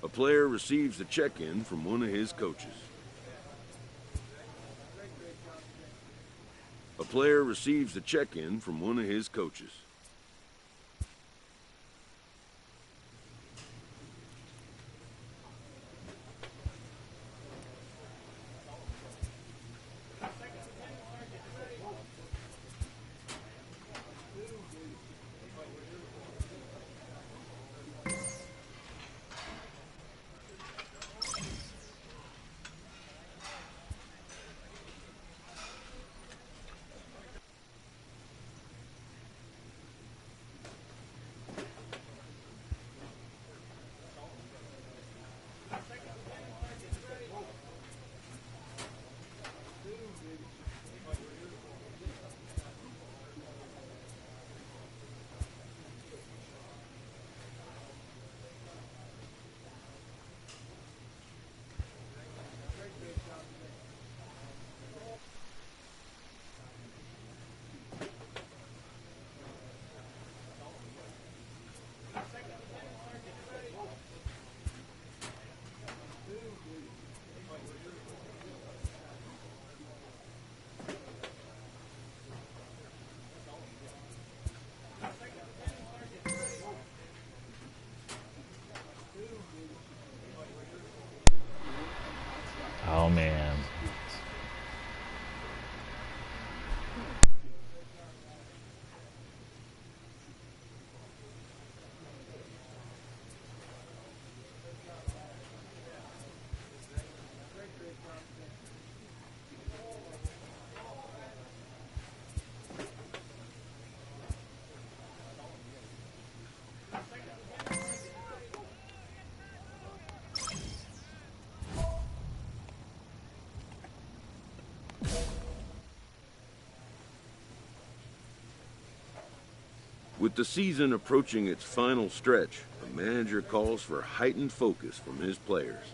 A player receives a check-in from one of his coaches. A player receives a check-in from one of his coaches. Oh man. With the season approaching its final stretch, a manager calls for heightened focus from his players.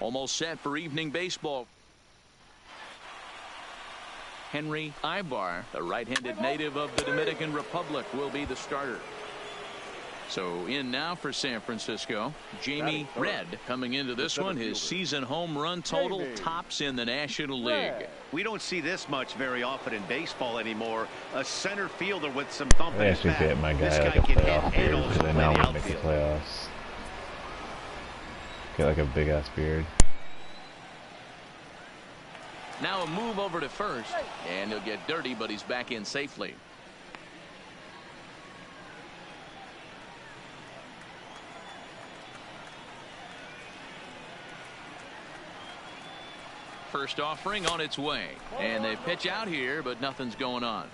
Almost set for evening baseball. Henry Ibar, the right-handed native of the Dominican Republic, will be the starter. So in now for San Francisco, Jamie Redd coming into this one. His season home run total tops in the National League. We don't see this much very often in baseball anymore. A center fielder with some thump in I his actually bat. get my guy This like guy a can playoff hit and beard also because I play know the I'm gonna make the outfield. playoffs. Get like a big ass beard. Now a move over to first, and he'll get dirty, but he's back in safely. First offering on its way, and they pitch out here, but nothing's going on.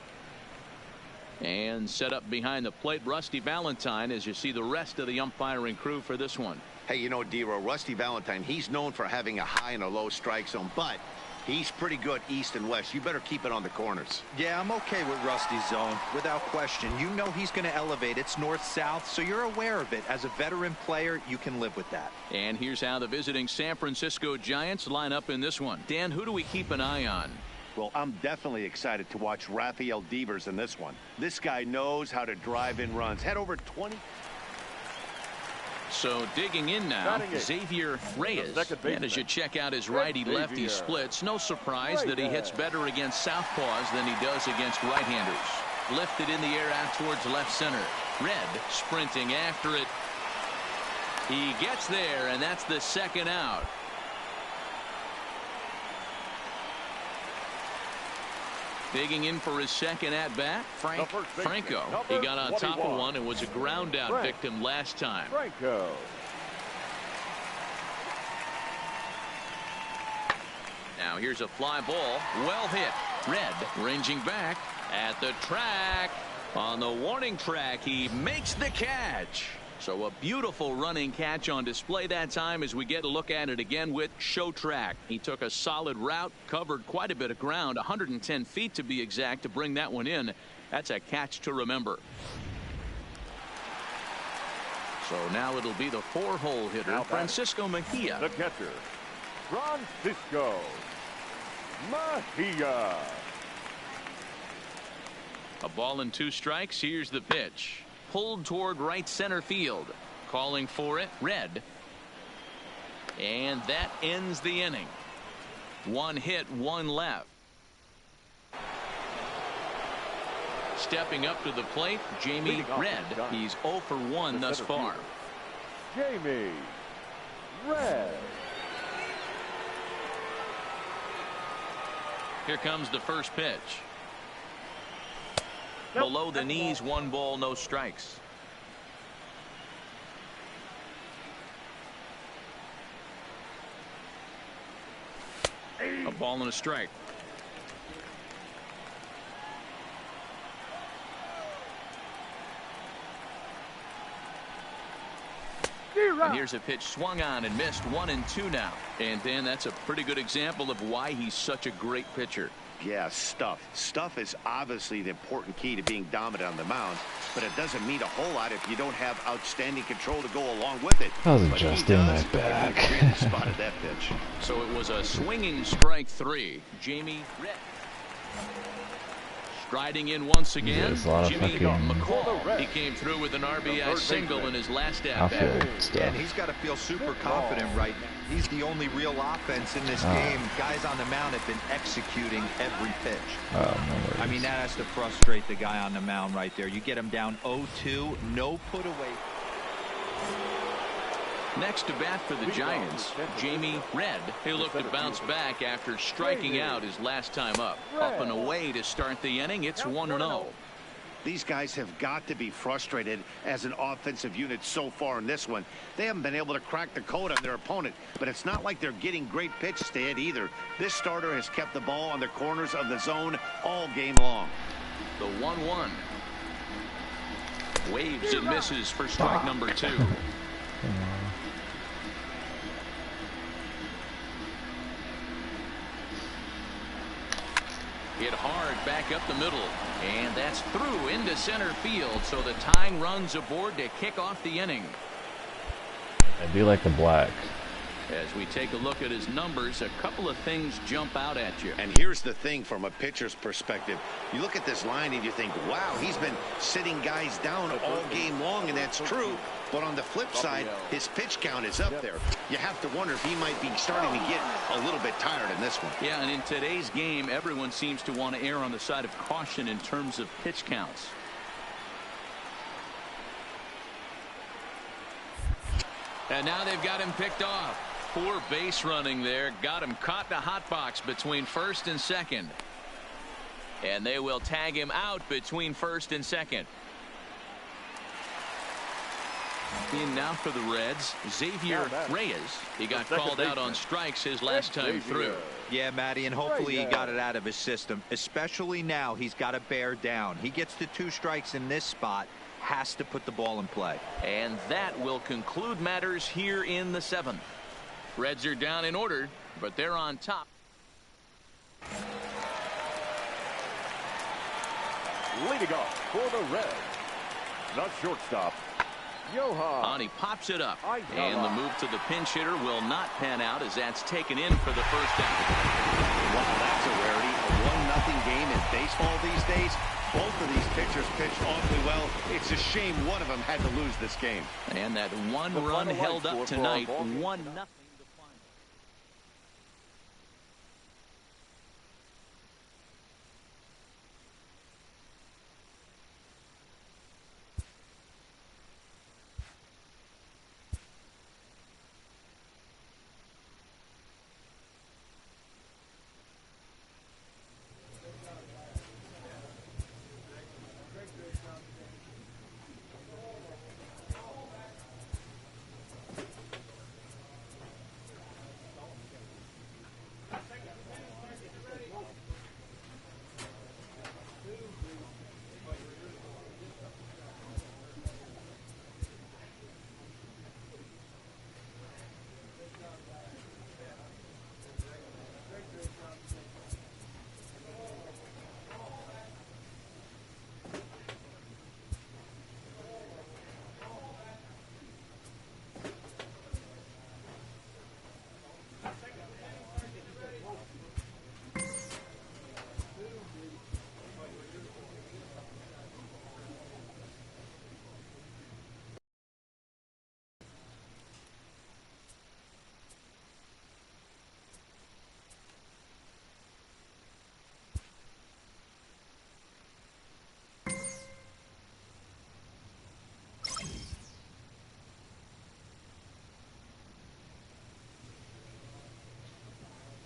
And set up behind the plate, Rusty Valentine, as you see the rest of the umpiring crew for this one. Hey, you know, Dero, Rusty Valentine, he's known for having a high and a low strike zone, but he's pretty good east and west. You better keep it on the corners. Yeah, I'm okay with Rusty's zone, without question. You know he's going to elevate. It's north-south, so you're aware of it. As a veteran player, you can live with that. And here's how the visiting San Francisco Giants line up in this one. Dan, who do we keep an eye on? Well, I'm definitely excited to watch Rafael Devers in this one. This guy knows how to drive in runs. Had over 20. So digging in now, Xavier Reyes. And as you check out his righty-lefty splits, no surprise that he hits better against southpaws than he does against right-handers. Lifted in the air out towards left center. Red sprinting after it. He gets there, and that's the second out. Digging in for his second at-bat, Franco. He got on top of one and was a ground-out victim last time. Franco. Now here's a fly ball. Well hit. Red ranging back at the track. On the warning track, he makes the catch. So a beautiful running catch on display that time as we get a look at it again with Show Track. He took a solid route, covered quite a bit of ground, 110 feet to be exact, to bring that one in. That's a catch to remember. So now it'll be the four-hole hitter, Francisco Mejia. The catcher, Francisco Mejia. A ball and 2 strikes. Here's the pitch. Pulled toward right center field. Calling for it, Red. And that ends the inning. 1 hit, 1 left. Stepping up to the plate, Jamie Red. He's 0 for 1 thus far. Jamie Red. Here comes the first pitch. Below the knees, 1 ball, no strikes. A ball and a strike. And here's a pitch swung on and missed. 1-2 now. And Dan, that's a pretty good example of why he's such a great pitcher. Yeah, stuff. Stuff is obviously the important key to being dominant on the mound, but it doesn't mean a whole lot if you don't have outstanding control to go along with it. I was adjusting my back. Really spotted that pitch. So it was a swinging strike 3. Jamie Red. Striding in once again, Jimmy McCall. He came through with an RBI single in his last at-bat. And he's got to feel super confident right now. He's the only real offense in this game. Guys on the mound have been executing every pitch. I mean, that has to frustrate the guy on the mound right there. You get him down 0-2, no put away. Next to bat for the Giants, Jamie Red. He'll look to bounce back after striking out his last time up. Up and away to start the inning. It's 1-0. These guys have got to be frustrated as an offensive unit so far in this one. They haven't been able to crack the code on their opponent, but it's not like they're getting great pitch stand either. This starter has kept the ball on the corners of the zone all game long. The 1-1. Waves and misses for strike number 2. Hit hard back up the middle, and that's through into center field. So the tying runs aboard to kick off the inning. I do like the black. As we take a look at his numbers, a couple of things jump out at you. And here's the thing from a pitcher's perspective. You look at this line and you think, wow, he's been sitting guys down all game long, and that's true. But on the flip side, his pitch count is up there. You have to wonder if he might be starting to get a little bit tired in this one. Yeah, and in today's game, everyone seems to want to err on the side of caution in terms of pitch counts. And now they've got him picked off. Poor base running there. Got him caught in a hot box between first and second. And they will tag him out between first and second. In now for the Reds, Xavier Reyes. He got called out on strikes his last time through. Yeah, Matty, and hopefully he got it out of his system. Especially now, he's got to bear down. He gets the 2 strikes in this spot. Has to put the ball in play. And that will conclude matters here in the 7th. Reds are down in order, but they're on top. Leading off for the Reds, the shortstop, Johan. And he pops it up. And the move to the pinch hitter will not pan out as that's taken in for the first out. Wow, that's a rarity. A 1-0 game in baseball these days. Both of these pitchers pitched awfully well. It's a shame one of them had to lose this game. And that one run held up tonight. 1-0.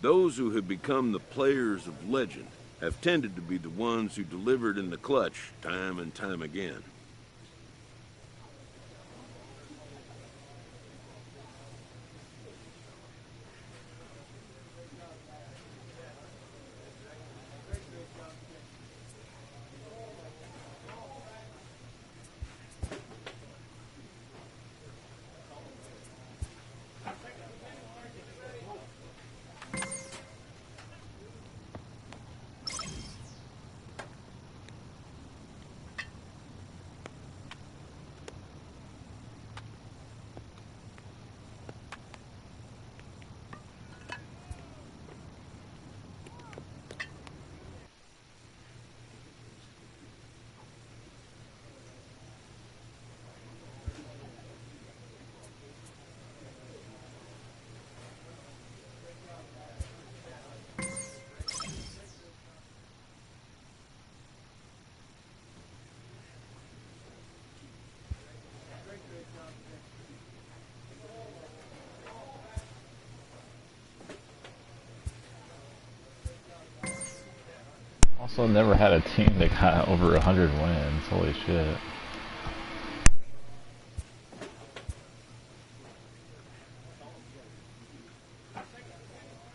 Those who have become the players of legend have tended to be the ones who delivered in the clutch time and time again. Also, never had a team that got over 100 wins. Holy shit.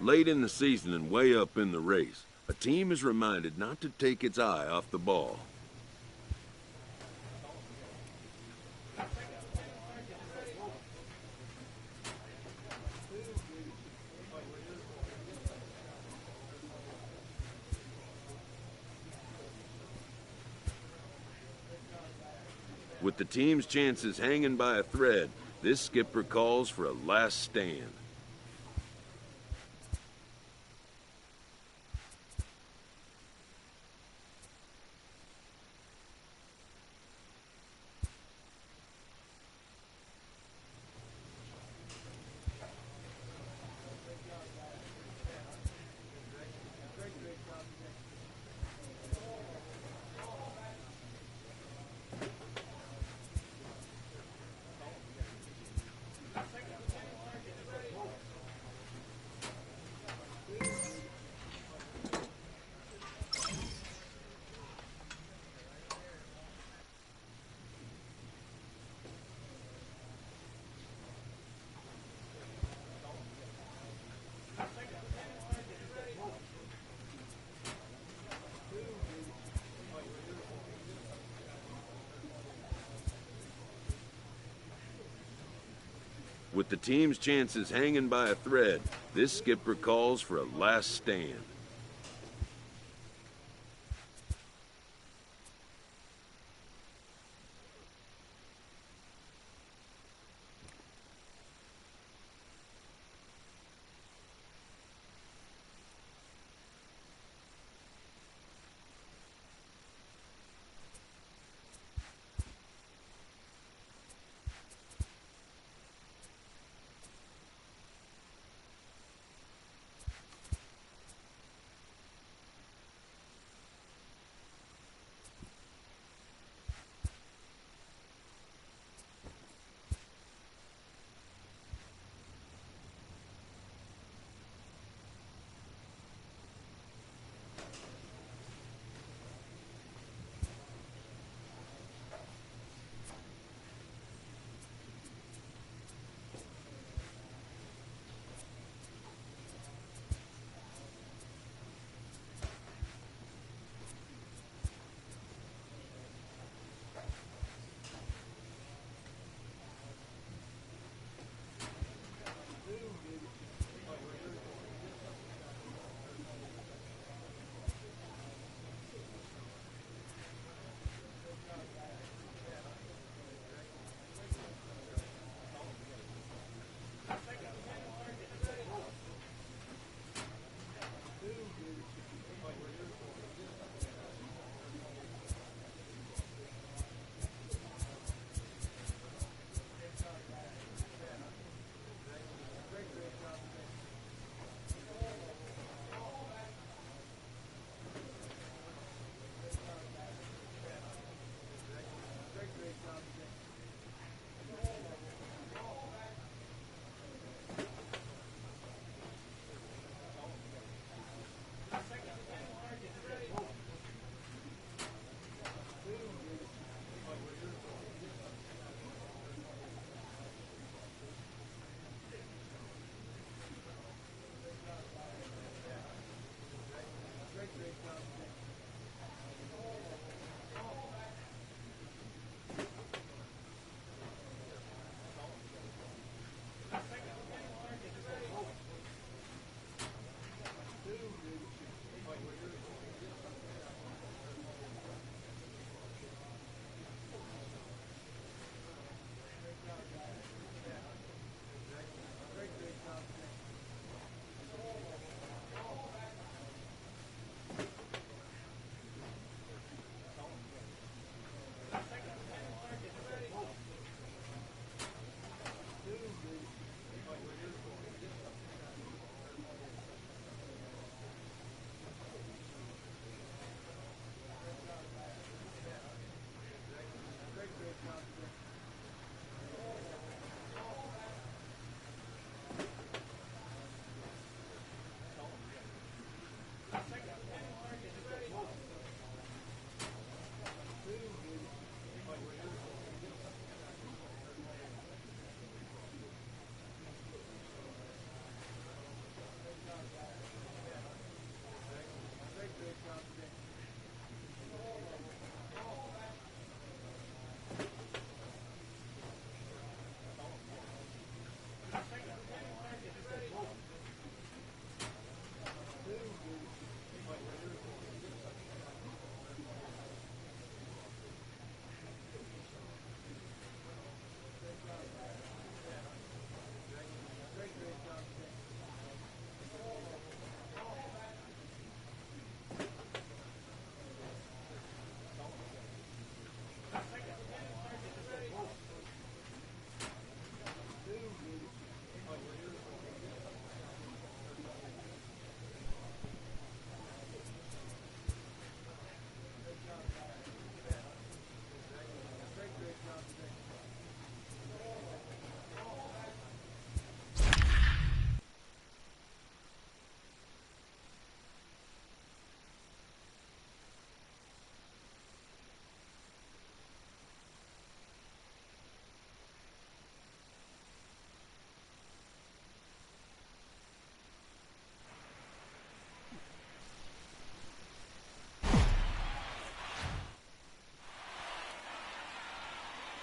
Late in the season and way up in the race, a team is reminded not to take its eye off the ball. With the team's chances hanging by a thread, this skipper calls for a last stand. With the team's chances hanging by a thread, this skipper calls for a last stand.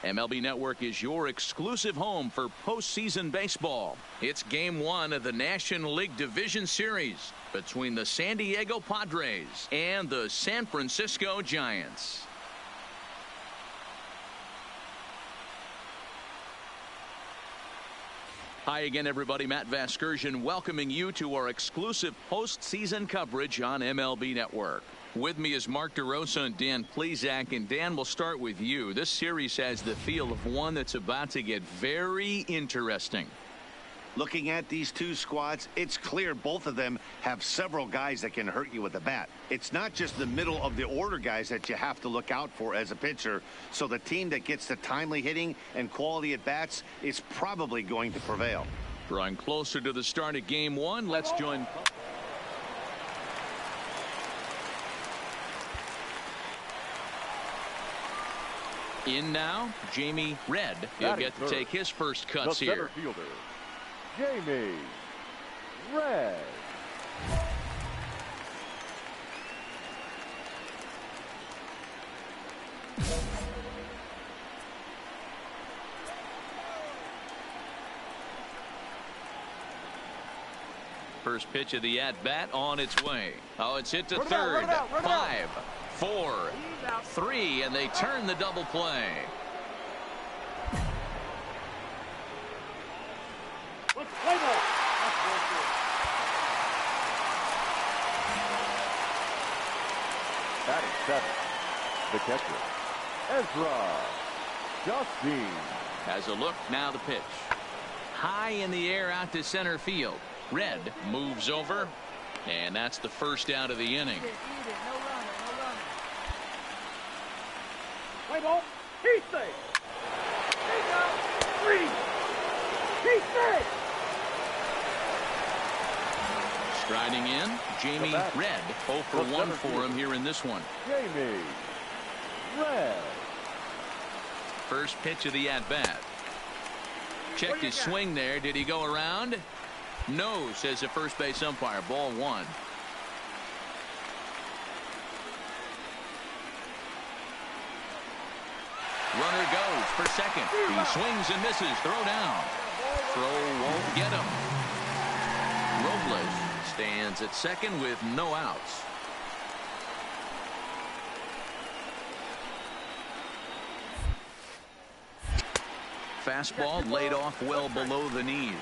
MLB Network is your exclusive home for postseason baseball. It's Game 1 of the National League Division Series between the San Diego Padres and the San Francisco Giants. Hi again, everybody. Matt Vasgersian welcoming you to our exclusive postseason coverage on MLB Network. With me is Mark DeRosa and Dan Plesac. And Dan, we'll start with you. This series has the feel of one that's about to get very interesting. Looking at these two squads, it's clear both of them have several guys that can hurt you with the bat. It's not just the middle of the order guys that you have to look out for as a pitcher. So the team that gets the timely hitting and quality at bats is probably going to prevail. Drawing closer to the start of Game 1, let's join. In now, Jamie Red. He'll get to take his first cuts the here. Center fielder, Jamie Red. First pitch of the at-bat on its way. Oh, it's hit to Run third. it out, 5, 4, 3, and they turn the double play. Let's play ball. Batting seventh, the catcher, Ezra Justine. Has a look, now the pitch. High in the air out to center field. Red moves over, and that's the first out of the inning. Eat it. No running. Play ball. He's safe. He's out. 3. He's safe. Striding in, Jamie Red. 0 for 1 for him here in this one. Jamie Red. First pitch of the at-bat. Checked his swing there. Did he go around? No, says the first base umpire. Ball 1. Runner goes for second. He swings and misses. Throw down. Throw won't get him. Robles stands at second with no outs. Fastball laid off well below the knees.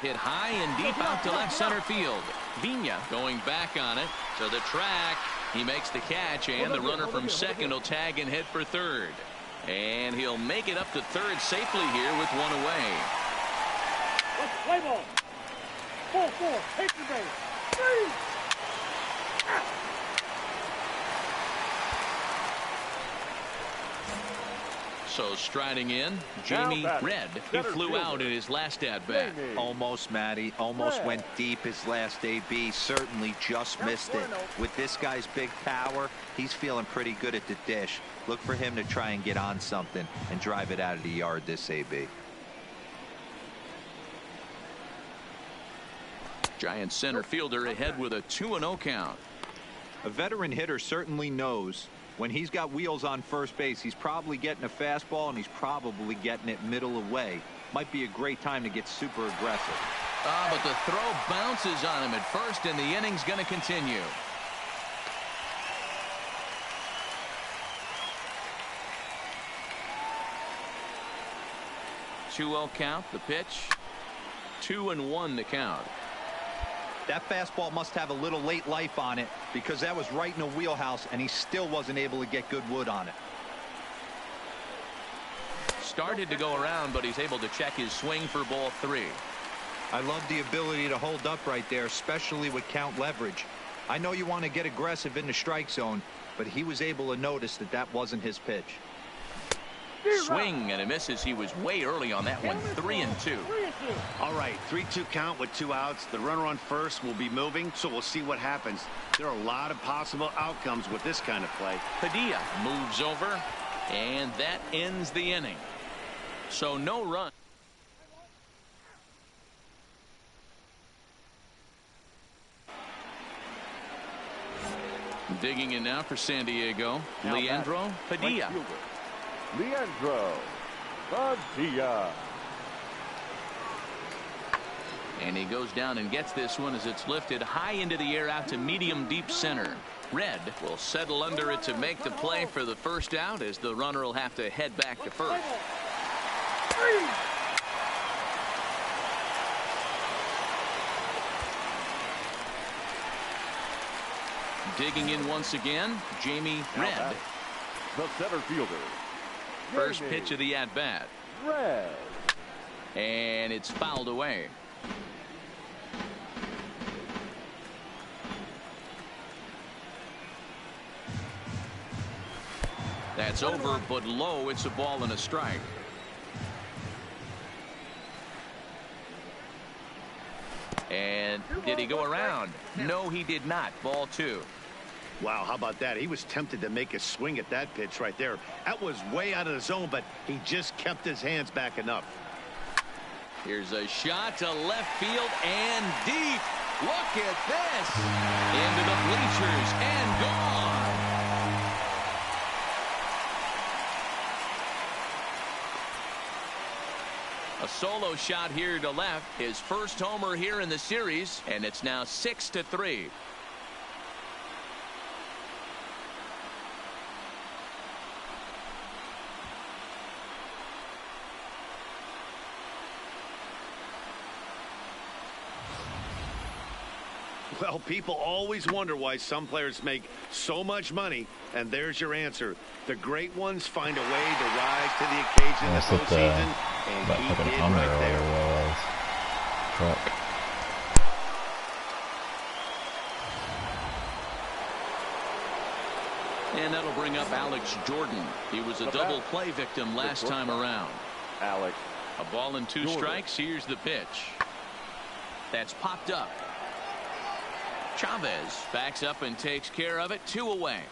Hit high and deep out to left center field. Vina going back on it to the track. He makes the catch, and the runner from second will tag and head for third. And he'll make it up to third safely here with one away. Let's play ball. 4-4. Take the base. 3. So striding in, Jamie Red. He flew out in his last at-bat. Almost, Matty. Almost went deep his last AB. Certainly just missed it. With this guy's big power, he's feeling pretty good at the dish. Look for him to try and get on something and drive it out of the yard this AB. Giants center fielder ahead with a 2-0 count. A veteran hitter certainly knows when he's got wheels on first base, he's probably getting a fastball and he's probably getting it middle away. Might be a great time to get super aggressive. But the throw bounces on him at first, and the inning's going to continue. 2-0 count, the pitch. 2-1 the count. That fastball must have a little late life on it because that was right in the wheelhouse and he still wasn't able to get good wood on it. Started to go around, but he's able to check his swing for ball 3. I love the ability to hold up right there, especially with count leverage. I know you want to get aggressive in the strike zone, but he was able to notice that that wasn't his pitch. Swing and a misses. He was way early on that one. 3-2. All right, 3-2 count with 2 outs. The runner on first will be moving, so we'll see what happens. There are a lot of possible outcomes with this kind of play. Padilla moves over, and that ends the inning. So no run. Digging in now for San Diego, Now Leandro batting, Padilla. right fielder, Leandro Padilla. And he goes down and gets this one as it's lifted high into the air out to medium deep center. Red will settle under it to make the play for the first out, as the runner will have to head back to first. Digging in once again, Jamie Red. The center fielder. First Jamie pitch of the at-bat. Red. And it's fouled away. That's over, but low. It's a ball and a strike. And did he go around? No, he did not. Ball 2. Wow, how about that? He was tempted to make a swing at that pitch right there. That was way out of the zone, but he just kept his hands back enough. Here's a shot to left field and deep. Look at this. Into the bleachers and gone. A solo shot here to left. His first homer here in the series, and it's now 6-3. Well, people always wonder why some players make so much money, and there's your answer. The great ones find a way to rise to the occasion in the postseason, and he did right there. Truck. And that'll bring up Alex Jordan. He was a double play victim last time around. Alex. A ball and 2 strikes. Here's the pitch. That's popped up. Chavez backs up and takes care of it. 2 away.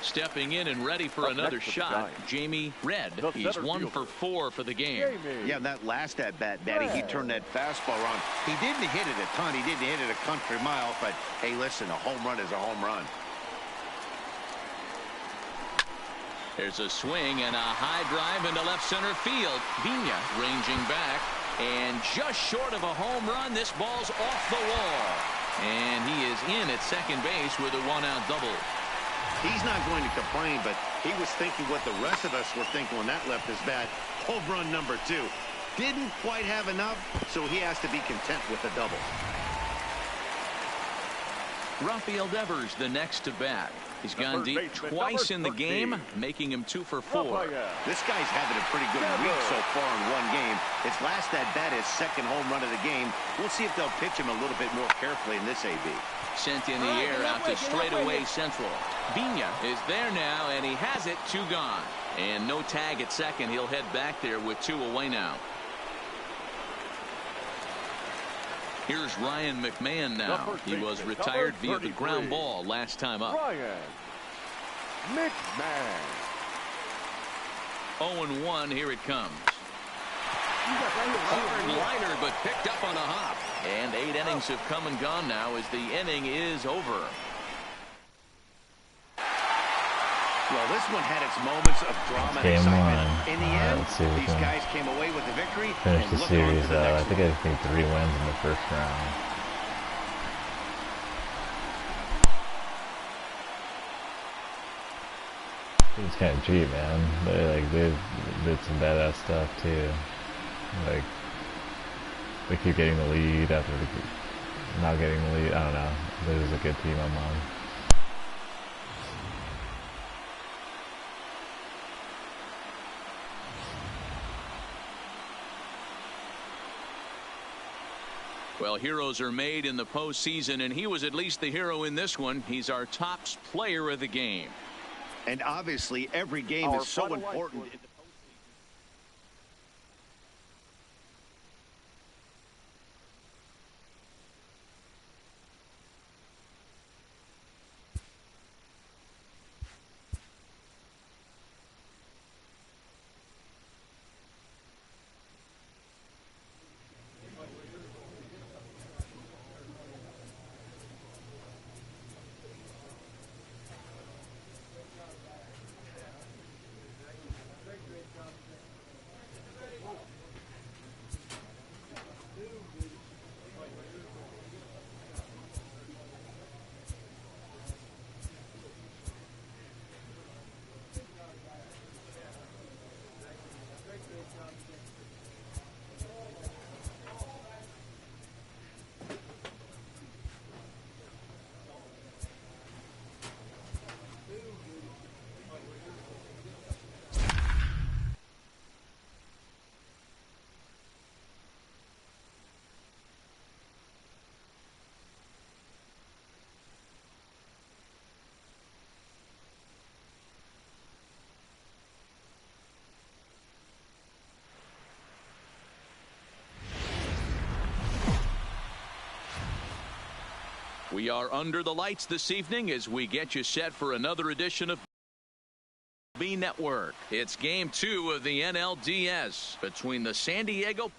Stepping in and ready for another shot, Jamie Red. He's 1 for 4 for the game. Yeah, that last at bat, Matty, he turned that fastball around. He didn't hit it a ton. He didn't hit it a country mile, but hey, listen, a home run is a home run. There's a swing and a high drive into left center field. Vina ranging back, and just short of a home run. This ball's off the wall, and he is in at second base with a 1-out double. He's not going to complain, but he was thinking what the rest of us were thinking when that left his bat. Home run number 2. Didn't quite have enough, so he has to be content with a double. Rafael Devers the next to bat. He's gone deep twice in the game, making him 2 for 4. This guy's having a pretty good week so far in one game. His last at bat is second home run of the game. We'll see if they'll pitch him a little bit more carefully in this AB. Sent in the air out to straightaway central. Vina is there now, and he has it. 2 gone. And no tag at second. He'll head back there with 2 away now. Here's Ryan McMahon now. He was retired via the ground ball last time up. Ryan McMahon. 0-1. Here it comes. Hard liner, but picked up on a hop. And 8 innings have come and gone now as the inning is over. Well, this one had its moments of drama and Game excitement. 1. In the end, let's see if we these can guys came away with a victory. finish and the look on series to the out. I next think one. I just need 3 wins in the first round. It's kind of cheap, man. They did some badass stuff too. Like they keep getting the lead after they keep not getting the lead. I don't know. This is a good team I'm on. Well, heroes are made in the postseason, and he was at least the hero in this one. He's our top player of the game. And obviously, every game is so important. We are under the lights this evening as we get you set for another edition of MLB Network. It's game 2 of the NLDS between the San Diego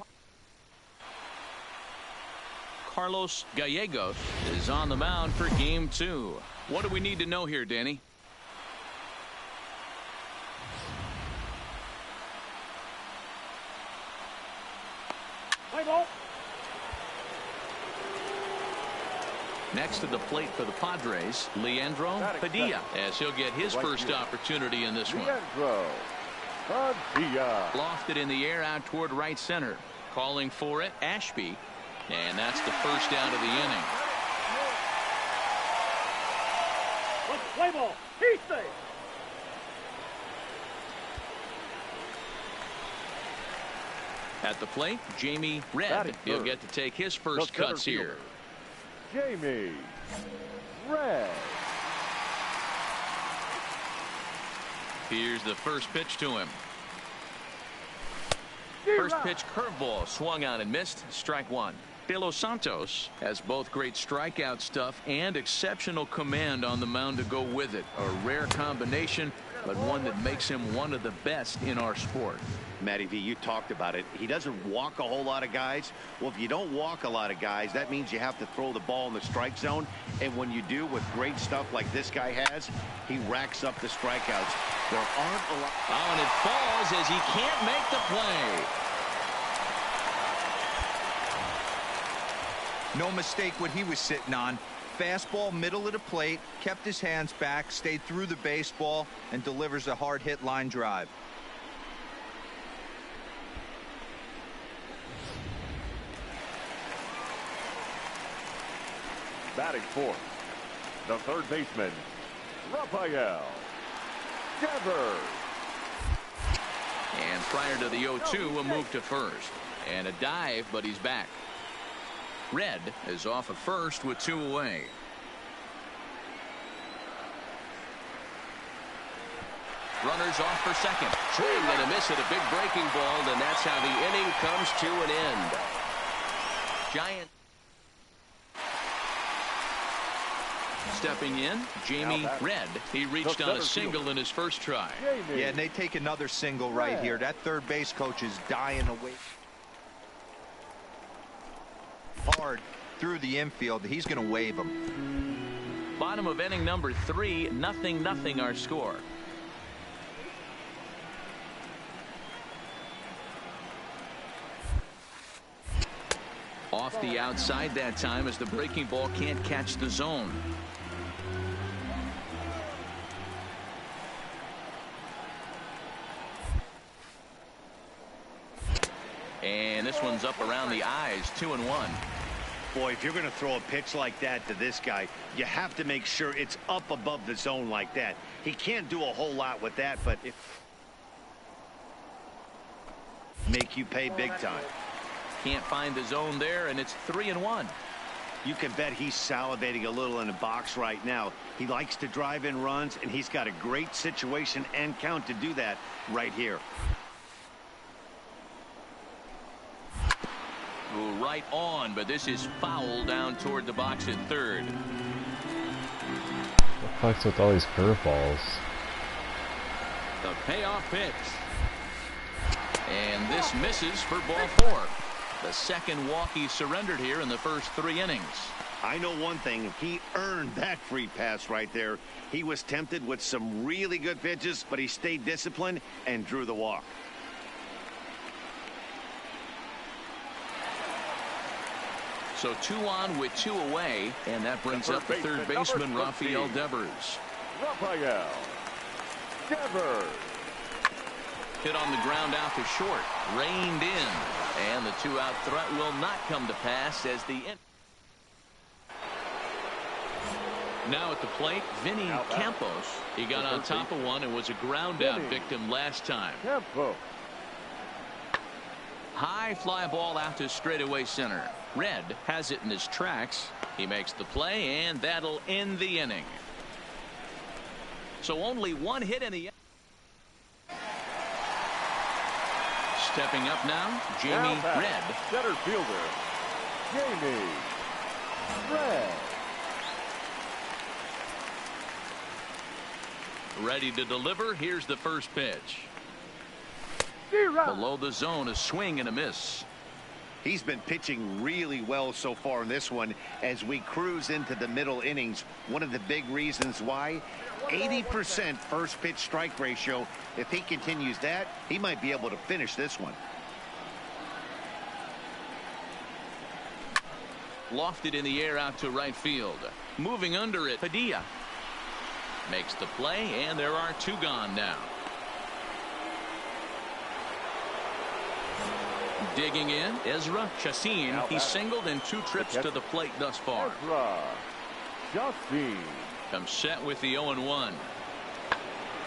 Carlos Gallegos is on the mound for game 2. What do we need to know here, Danny? Play ball. Next to the plate for the Padres, Leandro Padilla, as he'll get his first opportunity in this one. Leandro Padilla. Lofted in the air out toward right center. Calling for it, Ashby. And that's the first out of the inning. Play ball. He stays. At the plate, Jamie Red. He'll get to take his first cuts here. Jamie Red. Here's the first pitch to him. First pitch curveball swung on and missed. Strike one. De Los Santos has both great strikeout stuff and exceptional command on the mound to go with it. A rare combination, but one that makes him one of the best in our sport. Matty V, you talked about it. He doesn't walk a whole lot of guys. Well, if you don't walk a lot of guys, that means you have to throw the ball in the strike zone. And when you do, with great stuff like this guy has, he racks up the strikeouts. There aren't a lot. Oh, and it falls as he can't make the play. No mistake what he was sitting on. Fastball middle of the plate, kept his hands back, stayed through the baseball, and delivers a hard hit line drive. Batting fourth, the third baseman, Rafael Devers. And prior to the 0-2, a move to first. And a dive, but he's back. Red is off of first with 2 away. Runners off for second. Swing and a miss at a big breaking ball, and that's how the inning comes to an end. Giant. Stepping in, Jamie Red. He reached on a single in his first try. Yeah, and they take another single right here. That third base coach is dying away. Hard through the infield. He's going to wave him. Bottom of inning number 3, 0-0 our score. Off the outside that time as the breaking ball can't catch the zone. And this one's up around the eyes, 2-1. Boy, if you're going to throw a pitch like that to this guy, you have to make sure it's up above the zone like that. He can't do a whole lot with that, but if make you pay big time. Can't find the zone there, and it's 3-1. You can bet he's salivating a little in the box right now. He likes to drive in runs, and he's got a great situation and count to do that right here. Right on, but this is foul down toward the box at third. What the fuck's with all these curveballs? The payoff pitch. And this misses for ball 4. The second walk he surrendered here in the first 3 innings. I know one thing. He earned that free pass right there. He was tempted with some really good pitches, but he stayed disciplined and drew the walk. So 2 on with 2 away, and that brings up the third baseman, Rafael Devers. Rafael Devers. Hit on the ground out to short, reined in, and the 2-out threat will not come to pass as the now at the plate, Vinny Campos. He got on top of one and was a ground out victim last time. High fly ball out to straightaway center. Red has it in his tracks. He makes the play, and that'll end the inning. So only 1 hit in the inning. Stepping up now, Jamie Red. Center fielder, Jamie Red. Ready to deliver. Here's the first pitch. Below the zone, a swing and a miss. He's been pitching really well so far in this one as we cruise into the middle innings. One of the big reasons why, 80% first pitch strike ratio. If he continues that, he might be able to finish this one. Lofted in the air out to right field. Moving under it, Padilla makes the play, and there are two gone now. Digging in, Ezra Chacin. He's singled in 2 trips to the plate thus far. Comes set with the 0-1.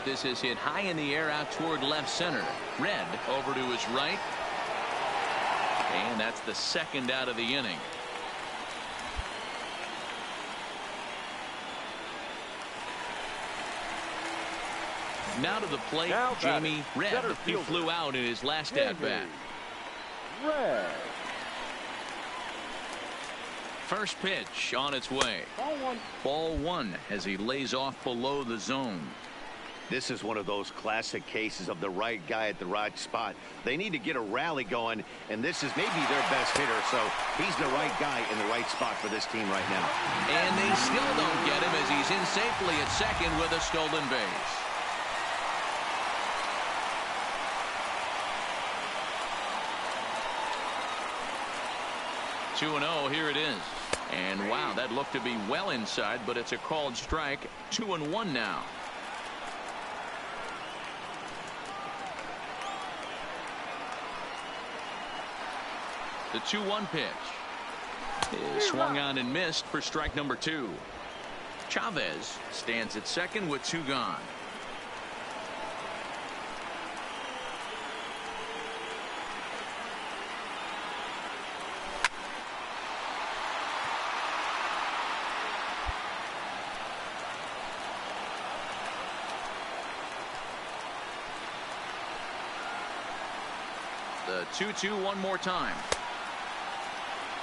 This is hit high in the air out toward left center. Red over to his right. And that's the second out of the inning. Now to the plate, Jamie Red. He flew out in his last at-bat. Red. First pitch on its way. Ball 1 as he lays off below the zone. This is one of those classic cases of the right guy at the right spot. They need to get a rally going, and this is maybe their best hitter, so he's the right guy in the right spot for this team right now. And they still don't get him as he's in safely at second with a stolen base. Two and 0, here it is. And wow, that looked to be well inside, but it's a called strike. 2-1 now. The 2-1 pitch is swung on and missed for strike number 2. Chavez stands at second with 2 gone. The 2-2 one more time.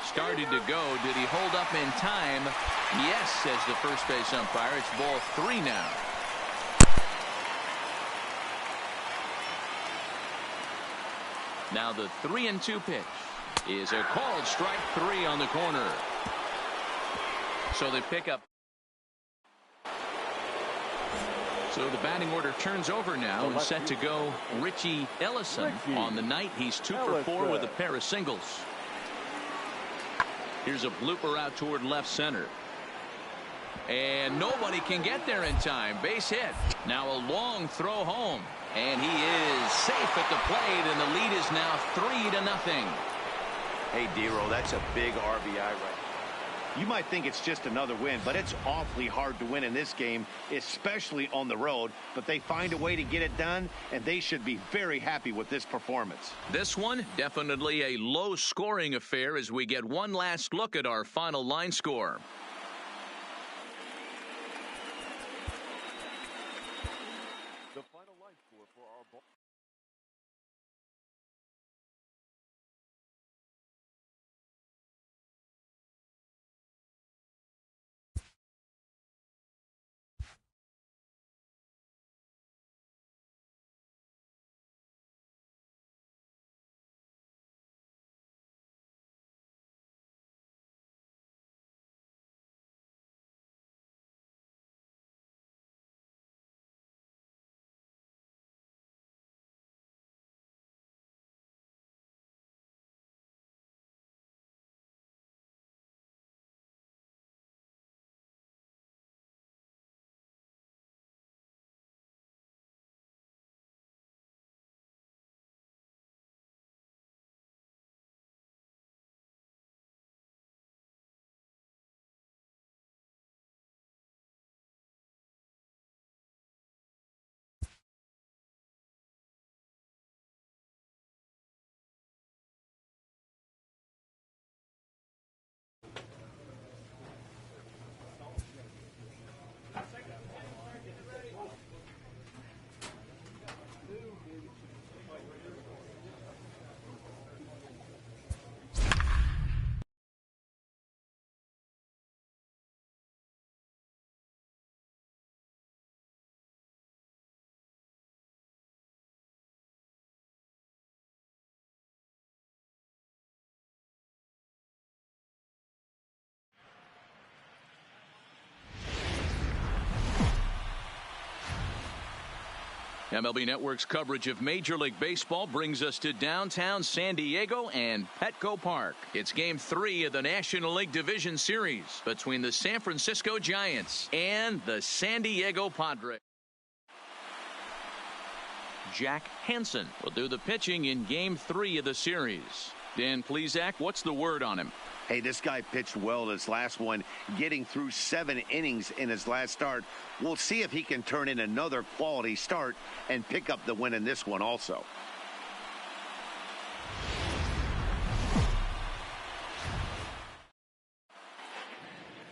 Started to go. Did he hold up in time? Yes, says the first base umpire. It's ball 3 now. Now the 3-2 pitch is a called strike 3 on the corner. So they pick up. So the batting order turns over now and set to go Richie Ellison. On the night, he's 2 for 4 with a pair of singles. Here's a blooper out toward left center. And nobody can get there in time. Base hit. Now a long throw home. And he is safe at the plate, and the lead is now 3-0. Hey, Dero, that's a big RBI right now. You might think it's just another win, but it's awfully hard to win in this game, especially on the road. But they find a way to get it done, and they should be very happy with this performance. This one, definitely a low-scoring affair as we get one last look at our final line score. MLB Network's coverage of Major League Baseball brings us to downtown San Diego and Petco Park. It's Game 3 of the National League Division Series between the San Francisco Giants and the San Diego Padres. Jack Hansen will do the pitching in Game 3 of the series. Dan Plesac, what's the word on him? Hey, this guy pitched well this last one, getting through 7 innings in his last start. We'll see if he can turn in another quality start and pick up the win in this one also.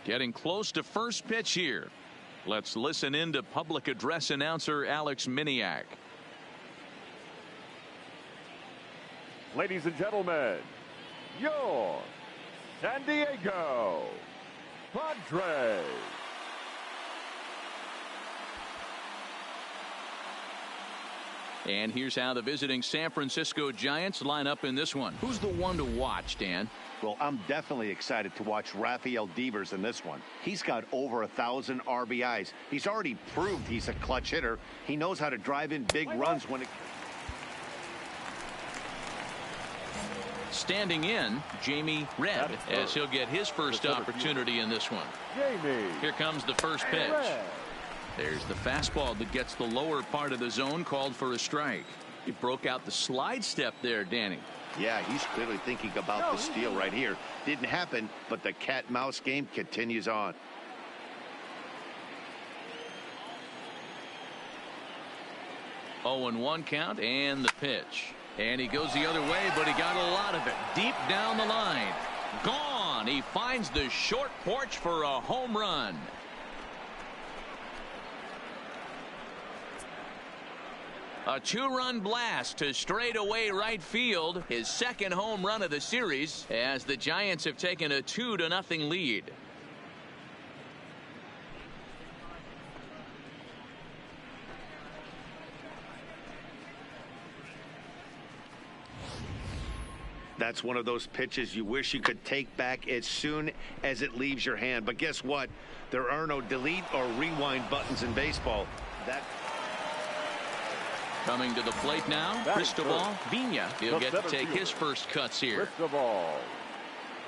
Getting close to first pitch here. Let's listen in to public address announcer Alex Miniak. Ladies and gentlemen, your San Diego Padres. And here's how the visiting San Francisco Giants line up in this one. Who's the one to watch, Dan? Well, I'm definitely excited to watch Rafael Devers in this one. He's got over 1,000 RBIs. He's already proved he's a clutch hitter. He knows how to drive in big runs when it... Standing in, Jamie Red, as he'll get his first opportunity in this one. Here comes the first pitch. There's the fastball that gets the lower part of the zone, called for a strike. He broke out the slide step there, Danny. Yeah, he's clearly thinking about the steal right here. Didn't happen, but the cat-mouse game continues on. Oh, and 1 count, and the pitch. And he goes the other way, but he got a lot of it. Deep down the line. Gone. He finds the short porch for a home run. A 2-run blast to straightaway right field. His second home run of the series, as the Giants have taken a 2-0 lead. That's one of those pitches you wish you could take back as soon as it leaves your hand. But guess what? There are no delete or rewind buttons in baseball. Coming to the plate now, Cristobal Vina. He'll get to take his first cuts here. Cristobal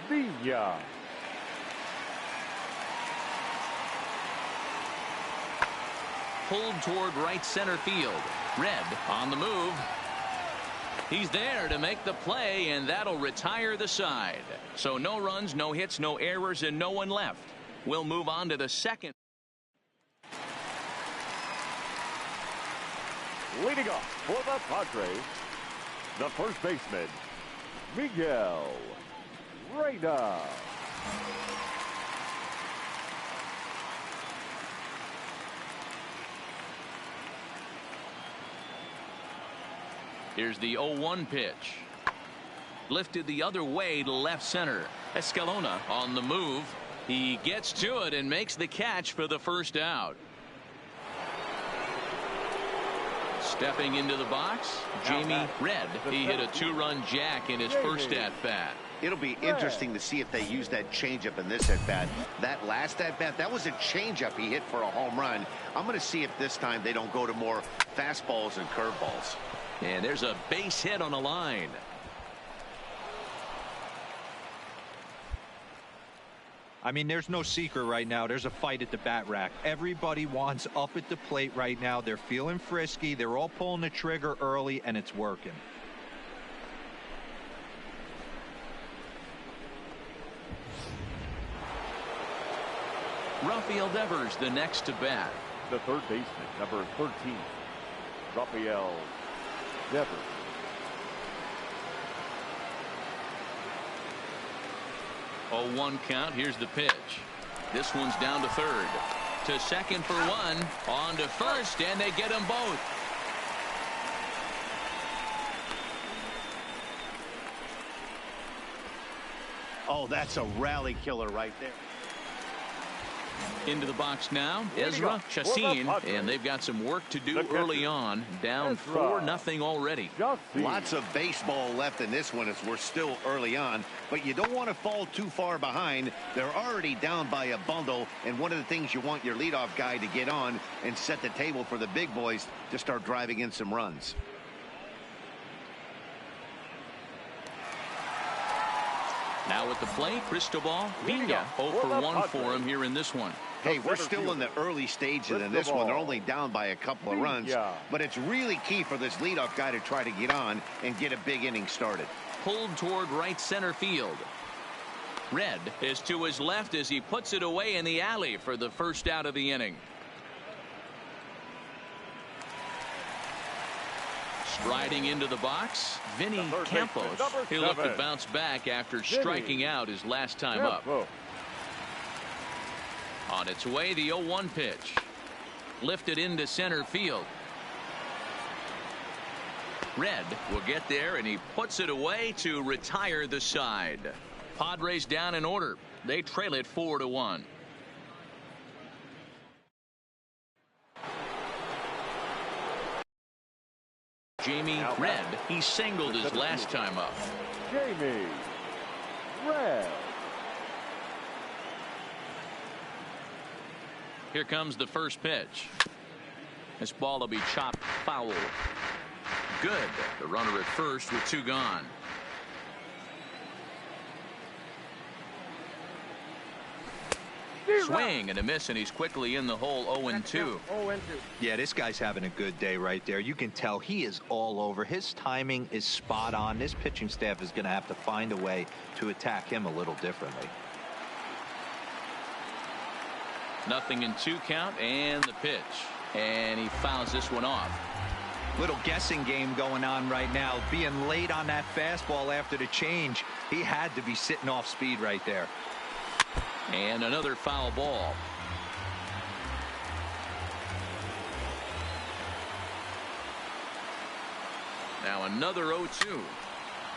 Vina. Pulled toward right center field. Red on the move. He's there to make the play, and that'll retire the side. So no runs, no hits, no errors, and no one left. We'll move on to the second. Leading off for the Padres, the first baseman, Miguel Reyna. Here's the 0-1 pitch. Lifted the other way to left center. Escalona on the move. He gets to it and makes the catch for the first out. Stepping into the box, Jamie Red. He hit a 2-run jack in his first at-bat. It'll be interesting to see if they use that changeup in this at-bat. That last at-bat, that was a changeup he hit for a home run. I'm going to see if this time they don't go to more fastballs and curveballs. And there's a base hit on the line. I mean, there's no secret right now. There's a fight at the bat rack. Everybody wants up at the plate right now. They're feeling frisky. They're all pulling the trigger early, and it's working. Rafael Devers, the next to bat. The third baseman, number 13, Rafael Devers. Oh, 1 count. Here's the pitch. This one's down to third. To second for one. On to first, and they get them both. Oh, that's a rally killer right there. Into the box now, Ezra Chassin, and they've got some work to do early on. Down 4-0 already. Lots of baseball left in this one as we're still early on, but you don't want to fall too far behind. They're already down by a bundle, and one of the things you want your leadoff guy to get on and set the table for the big boys to start driving in some runs. Now at the plate, Cristobal Vina 0 for 1 for him here in this one. Hey, we're still in the early stages in this one. They're only down by a couple of runs, but it's really key for this leadoff guy to try to get on and get a big inning started. Pulled toward right center field. Red is to his left as he puts it away in the alley for the first out of the inning. Striding into the box, Vinny Campos. He'll look to bounce back after striking out his last time up. On its way, the 0-1 pitch. Lifted into center field. Red will get there, and he puts it away to retire the side. Padres down in order. They trail it 4-1. Jamie Red, he singled his last time up. Jamie Red. Here comes the first pitch. This ball will be chopped foul. Good. The runner at first with 2 gone. Swing and a miss, and he's quickly in the hole. 0-2. Yeah, this guy's having a good day right there. You can tell he is all over. His timing is spot on. This pitching staff is going to have to find a way to attack him a little differently. 0-2 count, and the pitch, and he fouls this one off. Little guessing game going on right now. Being late on that fastball after the change, he had to be sitting off speed right there. And another foul ball. Now another 0-2.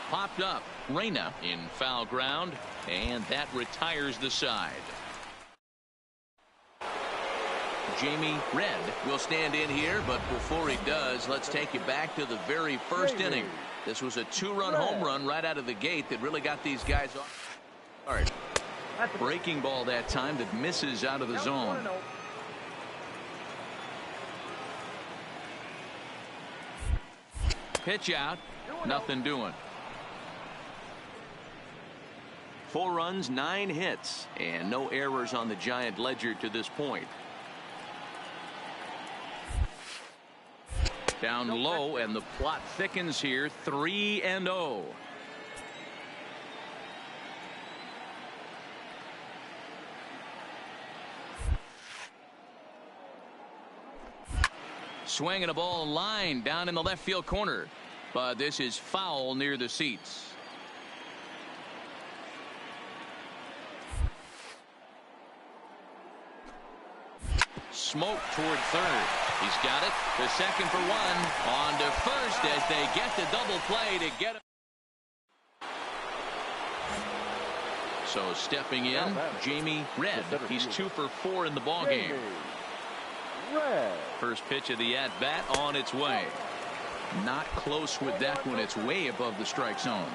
Popped up. Reyna in foul ground, and that retires the side. Jamie Red will stand in here, but before he does, let's take you back to the very first inning. This was a 2-run home run right out of the gate that really got these guys off. All right. Breaking ball that time that misses out of the zone. Pitch out. Nothing doing. 4 runs, 9 hits, and no errors on the Giant ledger to this point. Down low, and the plot thickens here. 3-0. Swinging a ball line down in the left field corner, but this is foul near the seats. Smoke toward third. He's got it. The second for 1. On to first as they get the double play to get him. So stepping in, Jamie Red. He's 2 for 4 in the ball game. First pitch of the at-bat on its way. Not close with that one. It's way above the strike zone.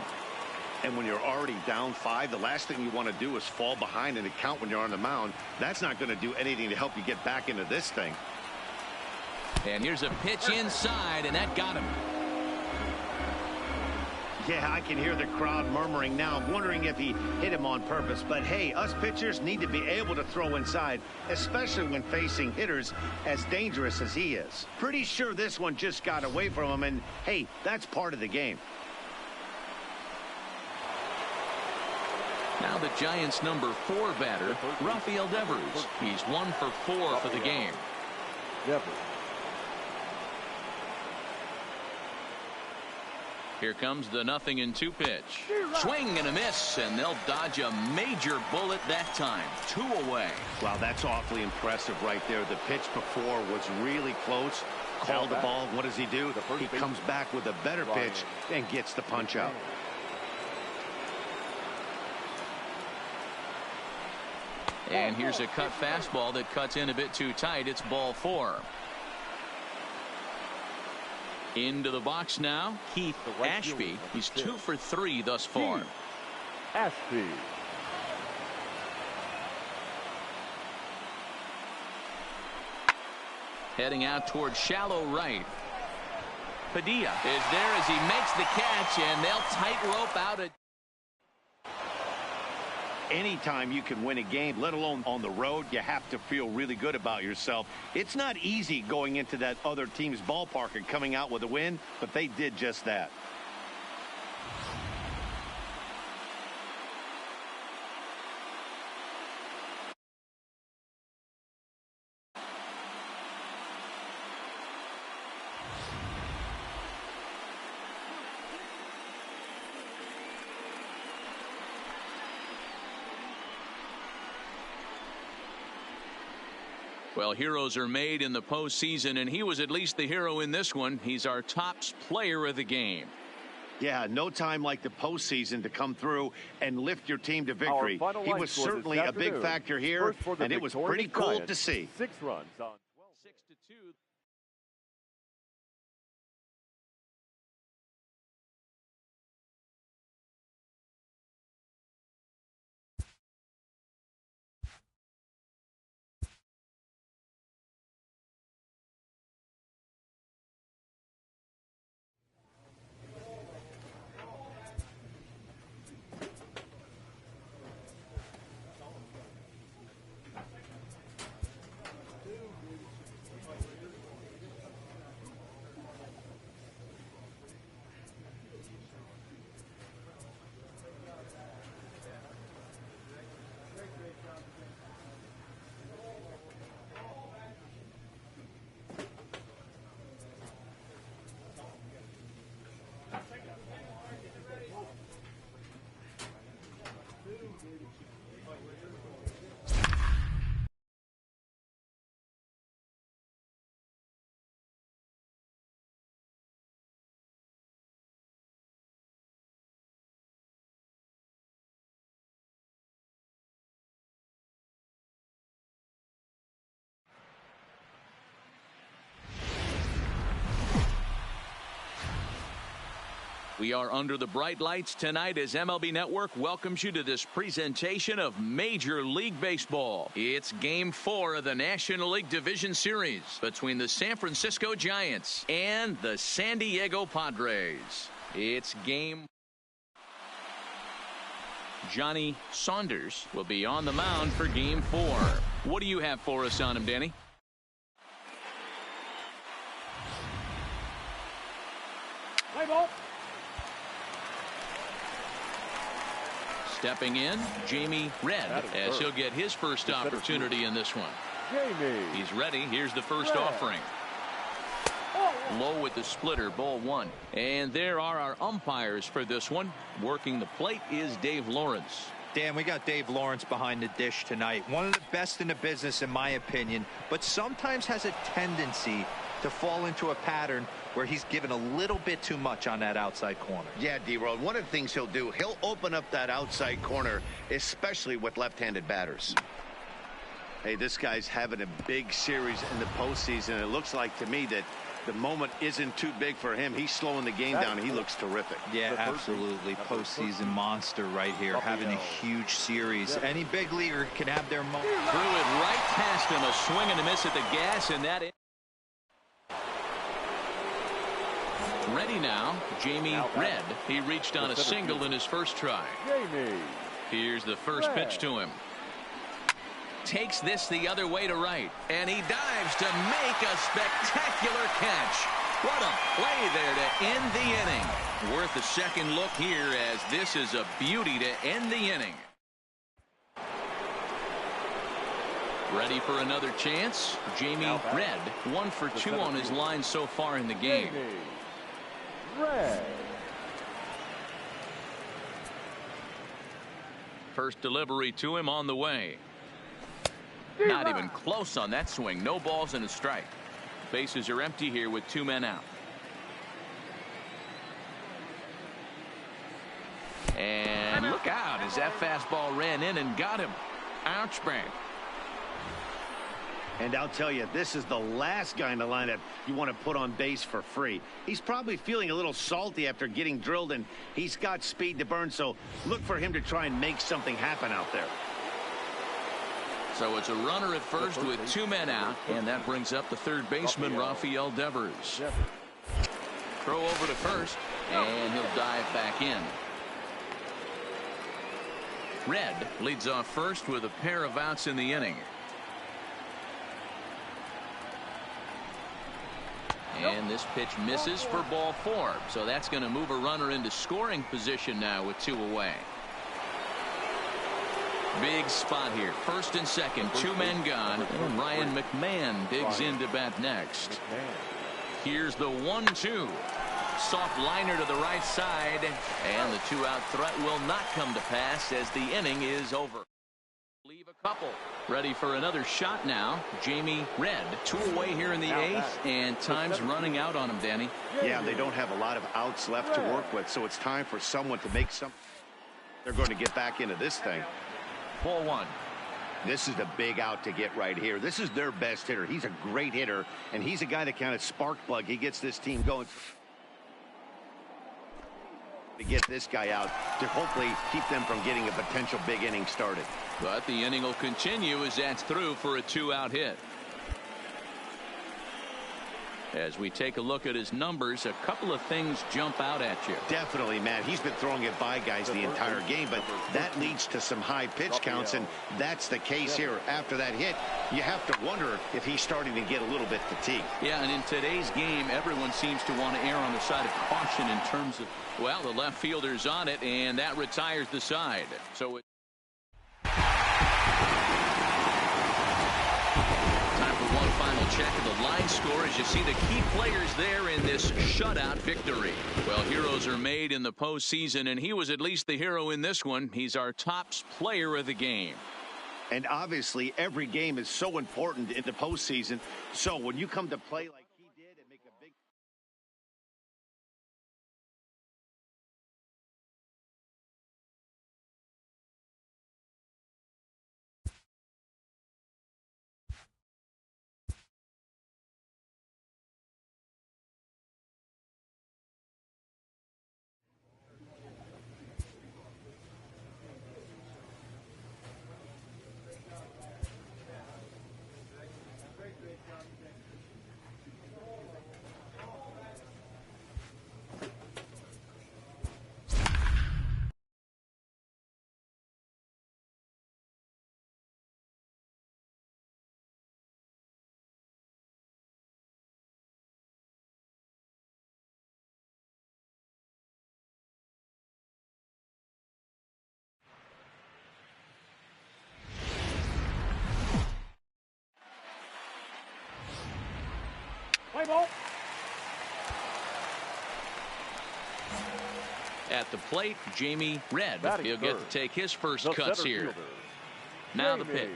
And when you're already down 5, the last thing you want to do is fall behind in the count when you're on the mound. That's not going to do anything to help you get back into this thing. And here's a pitch inside, and that got him. Yeah, I can hear the crowd murmuring now, wondering if he hit him on purpose. But hey, us pitchers need to be able to throw inside, especially when facing hitters as dangerous as he is. Pretty sure this one just got away from him, and hey, that's part of the game. Now the Giants' number 4 batter, Rafael Devers. He's 1 for 4 for the game. Here comes the 0-2 pitch. Swing and a miss, and they'll dodge a major bullet that time. 2 away. Wow, that's awfully impressive right there. The pitch before was really close. Called the ball. What does he do? He comes back with a better pitch and gets the punch out. And here's a cut fastball that cuts in a bit too tight. It's ball 4. Into the box now, Keith Ashby. He's 2 for 3 thus far. Ashby. Heading out towards shallow right. Padilla is there as he makes the catch, and they'll tightrope out it. Anytime you can win a game, let alone on the road, you have to feel really good about yourself. It's not easy going into that other team's ballpark and coming out with a win, but they did just that. Well, heroes are made in the postseason, and he was at least the hero in this one. He's our top player of the game. Yeah, no time like the postseason to come through and lift your team to victory. He was certainly a big factor here, and it was pretty cool to see. 6 runs on 6-2. We are under the bright lights tonight as MLB Network welcomes you to this presentation of Major League Baseball. It's Game 4 of the National League Division Series between the San Francisco Giants and the San Diego Padres. It's game. Johnny Saunders will be on the mound for Game 4. What do you have for us on him, Danny? Play ball. Stepping in, Jamie Red, as he'll get his first opportunity in this one. Jamie. He's ready. Here's the first offering. Low with the splitter, ball 1. And there are our umpires for this one. Working the plate is Dave Lawrence. Dan, we got Dave Lawrence behind the dish tonight. One of the best in the business, in my opinion, but sometimes has a tendency to fall into a pattern where he's given a little bit too much on that outside corner. Yeah, D-Roll, one of the things he'll do, he'll open up that outside corner, especially with left-handed batters. Hey, this guy's having a big series in the postseason. It looks like to me that the moment isn't too big for him. He's slowing the game down. He looks terrific. Yeah, absolutely. Postseason monster right here, having a huge series. Any big leaguer can have their moment. Threw it right past him, a swing and a miss at the gas, and that. Ready now, Jamie Red. He reached on a single in his first try. Jamie. Here's the first pitch to him. Takes this the other way to right, and he dives to make a spectacular catch. What a play there to end the inning. Worth a second look here, as this is a beauty to end the inning. Ready for another chance? Jamie Red, 1 for 2 on his line so far in the game. Red. First delivery to him on the way. Not even close on that swing. No balls and a strike. Bases are empty here with 2 men out. And look out as that fastball ran in and got him. Ouch bang. And I'll tell you, this is the last guy in the lineup you want to put on base for free. He's probably feeling a little salty after getting drilled, and he's got speed to burn, so look for him to try and make something happen out there. So it's a runner at first with 2 men out, and that brings up the third baseman, Rafael Devers. Throw over to first, and he'll dive back in. Red leads off first with a pair of outs in the inning. And this pitch misses for ball 4. So that's going to move a runner into scoring position now with 2 away. Big spot here. First and second, 2 men gone. And Ryan McMahon digs into bat next. Here's the 1-2. Soft liner to the right side. And the 2-out threat will not come to pass as the inning is over. Leave a couple. Ready for another shot now. Jamie Red. 2 away here in the 8th, and time's running out on him, Danny. Yeah, they don't have a lot of outs left to work with, so it's time for someone to make some. They're going to get back into this thing. Ball 1. This is the big out to get right here. This is their best hitter. He's a great hitter, and he's a guy that kind of spark plug. He gets this team going. To get this guy out to hopefully keep them from getting a potential big inning started. But the inning will continue as that's through for a 2-out hit. As we take a look at his numbers, a couple of things jump out at you. Definitely, Matt. He's been throwing it by guys the entire game, but that leads to some high pitch counts, and that's the case here. After that hit, you have to wonder if he's starting to get a little bit fatigued. Yeah, and in today's game, everyone seems to want to err on the side of caution in terms of, well, the left fielder's on it, and that retires the side. So check of the line score as you see the key players there in this shutout victory. Well, heroes are made in the postseason, and he was at least the hero in this one. He's our top player of the game. And obviously, every game is so important in the postseason. So when you come to play like he did and make a big. At the plate, Jamie Red. He'll get to take his first cuts here. Now the pitch.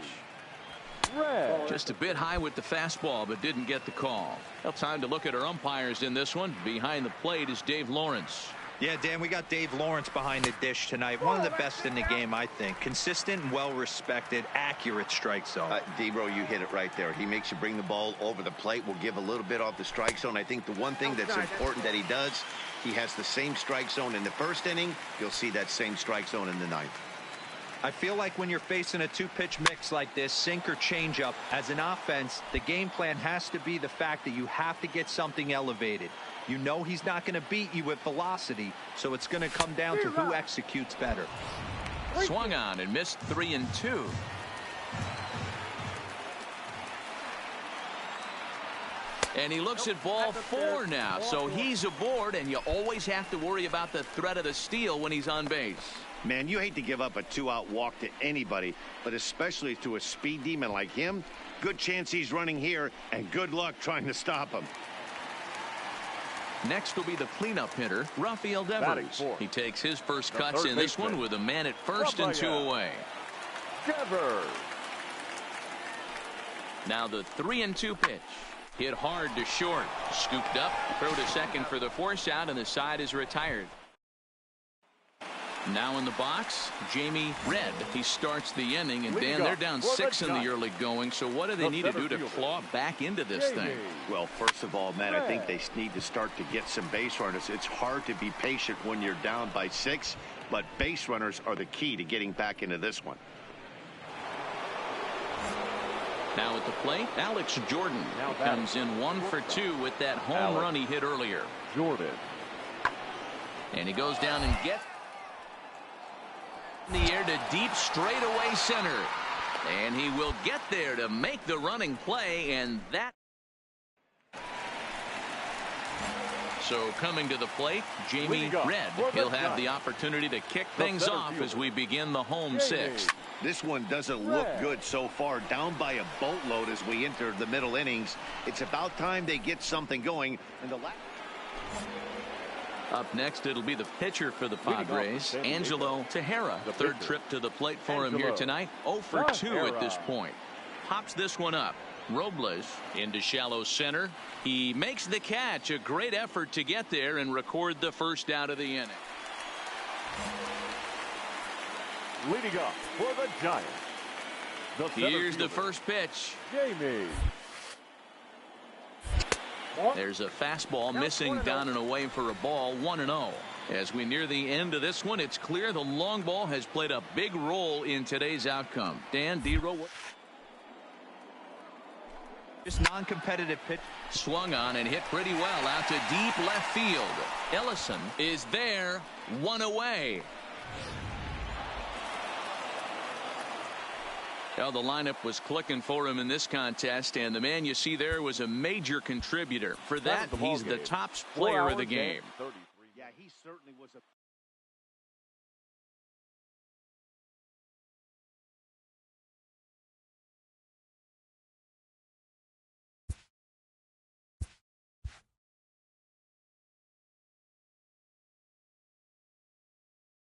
Just a bit high with the fastball, but didn't get the call. Well, time to look at our umpires in this one. Behind the plate is Dave Lawrence. Yeah, Dan, we got Dave Lawrence behind the dish tonight. One of the best in the game, I think. Consistent and well-respected, accurate strike zone. D-Bro, you hit it right there. He makes you bring the ball over the plate. Will give a little bit off the strike zone. I think the one thing that's important that he does, he has the same strike zone in the first inning. You'll see that same strike zone in the ninth. I feel like when you're facing a 2-pitch mix like this, sink or changeup, as an offense, the game plan has to be the fact that you have to get something elevated. You know he's not going to beat you with velocity, so it's going to come down to who executes better. Swung on and missed 3-2. And he looks at ball 4 now, so he's aboard, and you always have to worry about the threat of the steal when he's on base. Man, you hate to give up a 2-out walk to anybody, but especially to a speed demon like him. Good chance he's running here, and good luck trying to stop him. Next will be the cleanup hitter, Rafael Devers. He takes his first cuts in this one with a man at first and 2 away. Devers. Now the 3-2 pitch. Hit hard to short. Scooped up. Throw to second for the force out, and the side is retired. Now in the box, Jamie Red. He starts the inning, and Dan, they're down 6 in the early going. So what do they need to do to claw back into this thing? Well, first of all, Matt, I think they need to start to get some base runners. It's hard to be patient when you're down by 6, but base runners are the key to getting back into this one. Now at the plate, Alex Jordan comes in 1 for 2 with that home run he hit earlier. Jordan. And he goes down and gets in the air to deep straightaway center. And he will get there to make the running play, and that. So coming to the plate, Jamie Red. He'll have the opportunity to kick things off as we begin the home 6th. This one doesn't look good so far, down by a boatload as we enter the middle innings. It's about time they get something going. And up next, it'll be the pitcher for the Padres, Angelo Tejera. The third trip to the plate for him here tonight. 0 for 2 at this point. Pops this one up. Robles into shallow center. He makes the catch. A great effort to get there and record the first out of the inning. Leading up for the Giants. Here's the first pitch. Jamie. There's a fastball missing down and away for a ball. 1-0. As we near the end of this one, it's clear the long ball has played a big role in today's outcome. Dan, D-Row. This non-competitive pitch. Swung on and hit pretty well out to deep left field. Ellison is there, 1 away. Well, the lineup was clicking for him in this contest, and the man you see there was a major contributor. For that, he's the top player of the game. Yeah, he certainly was a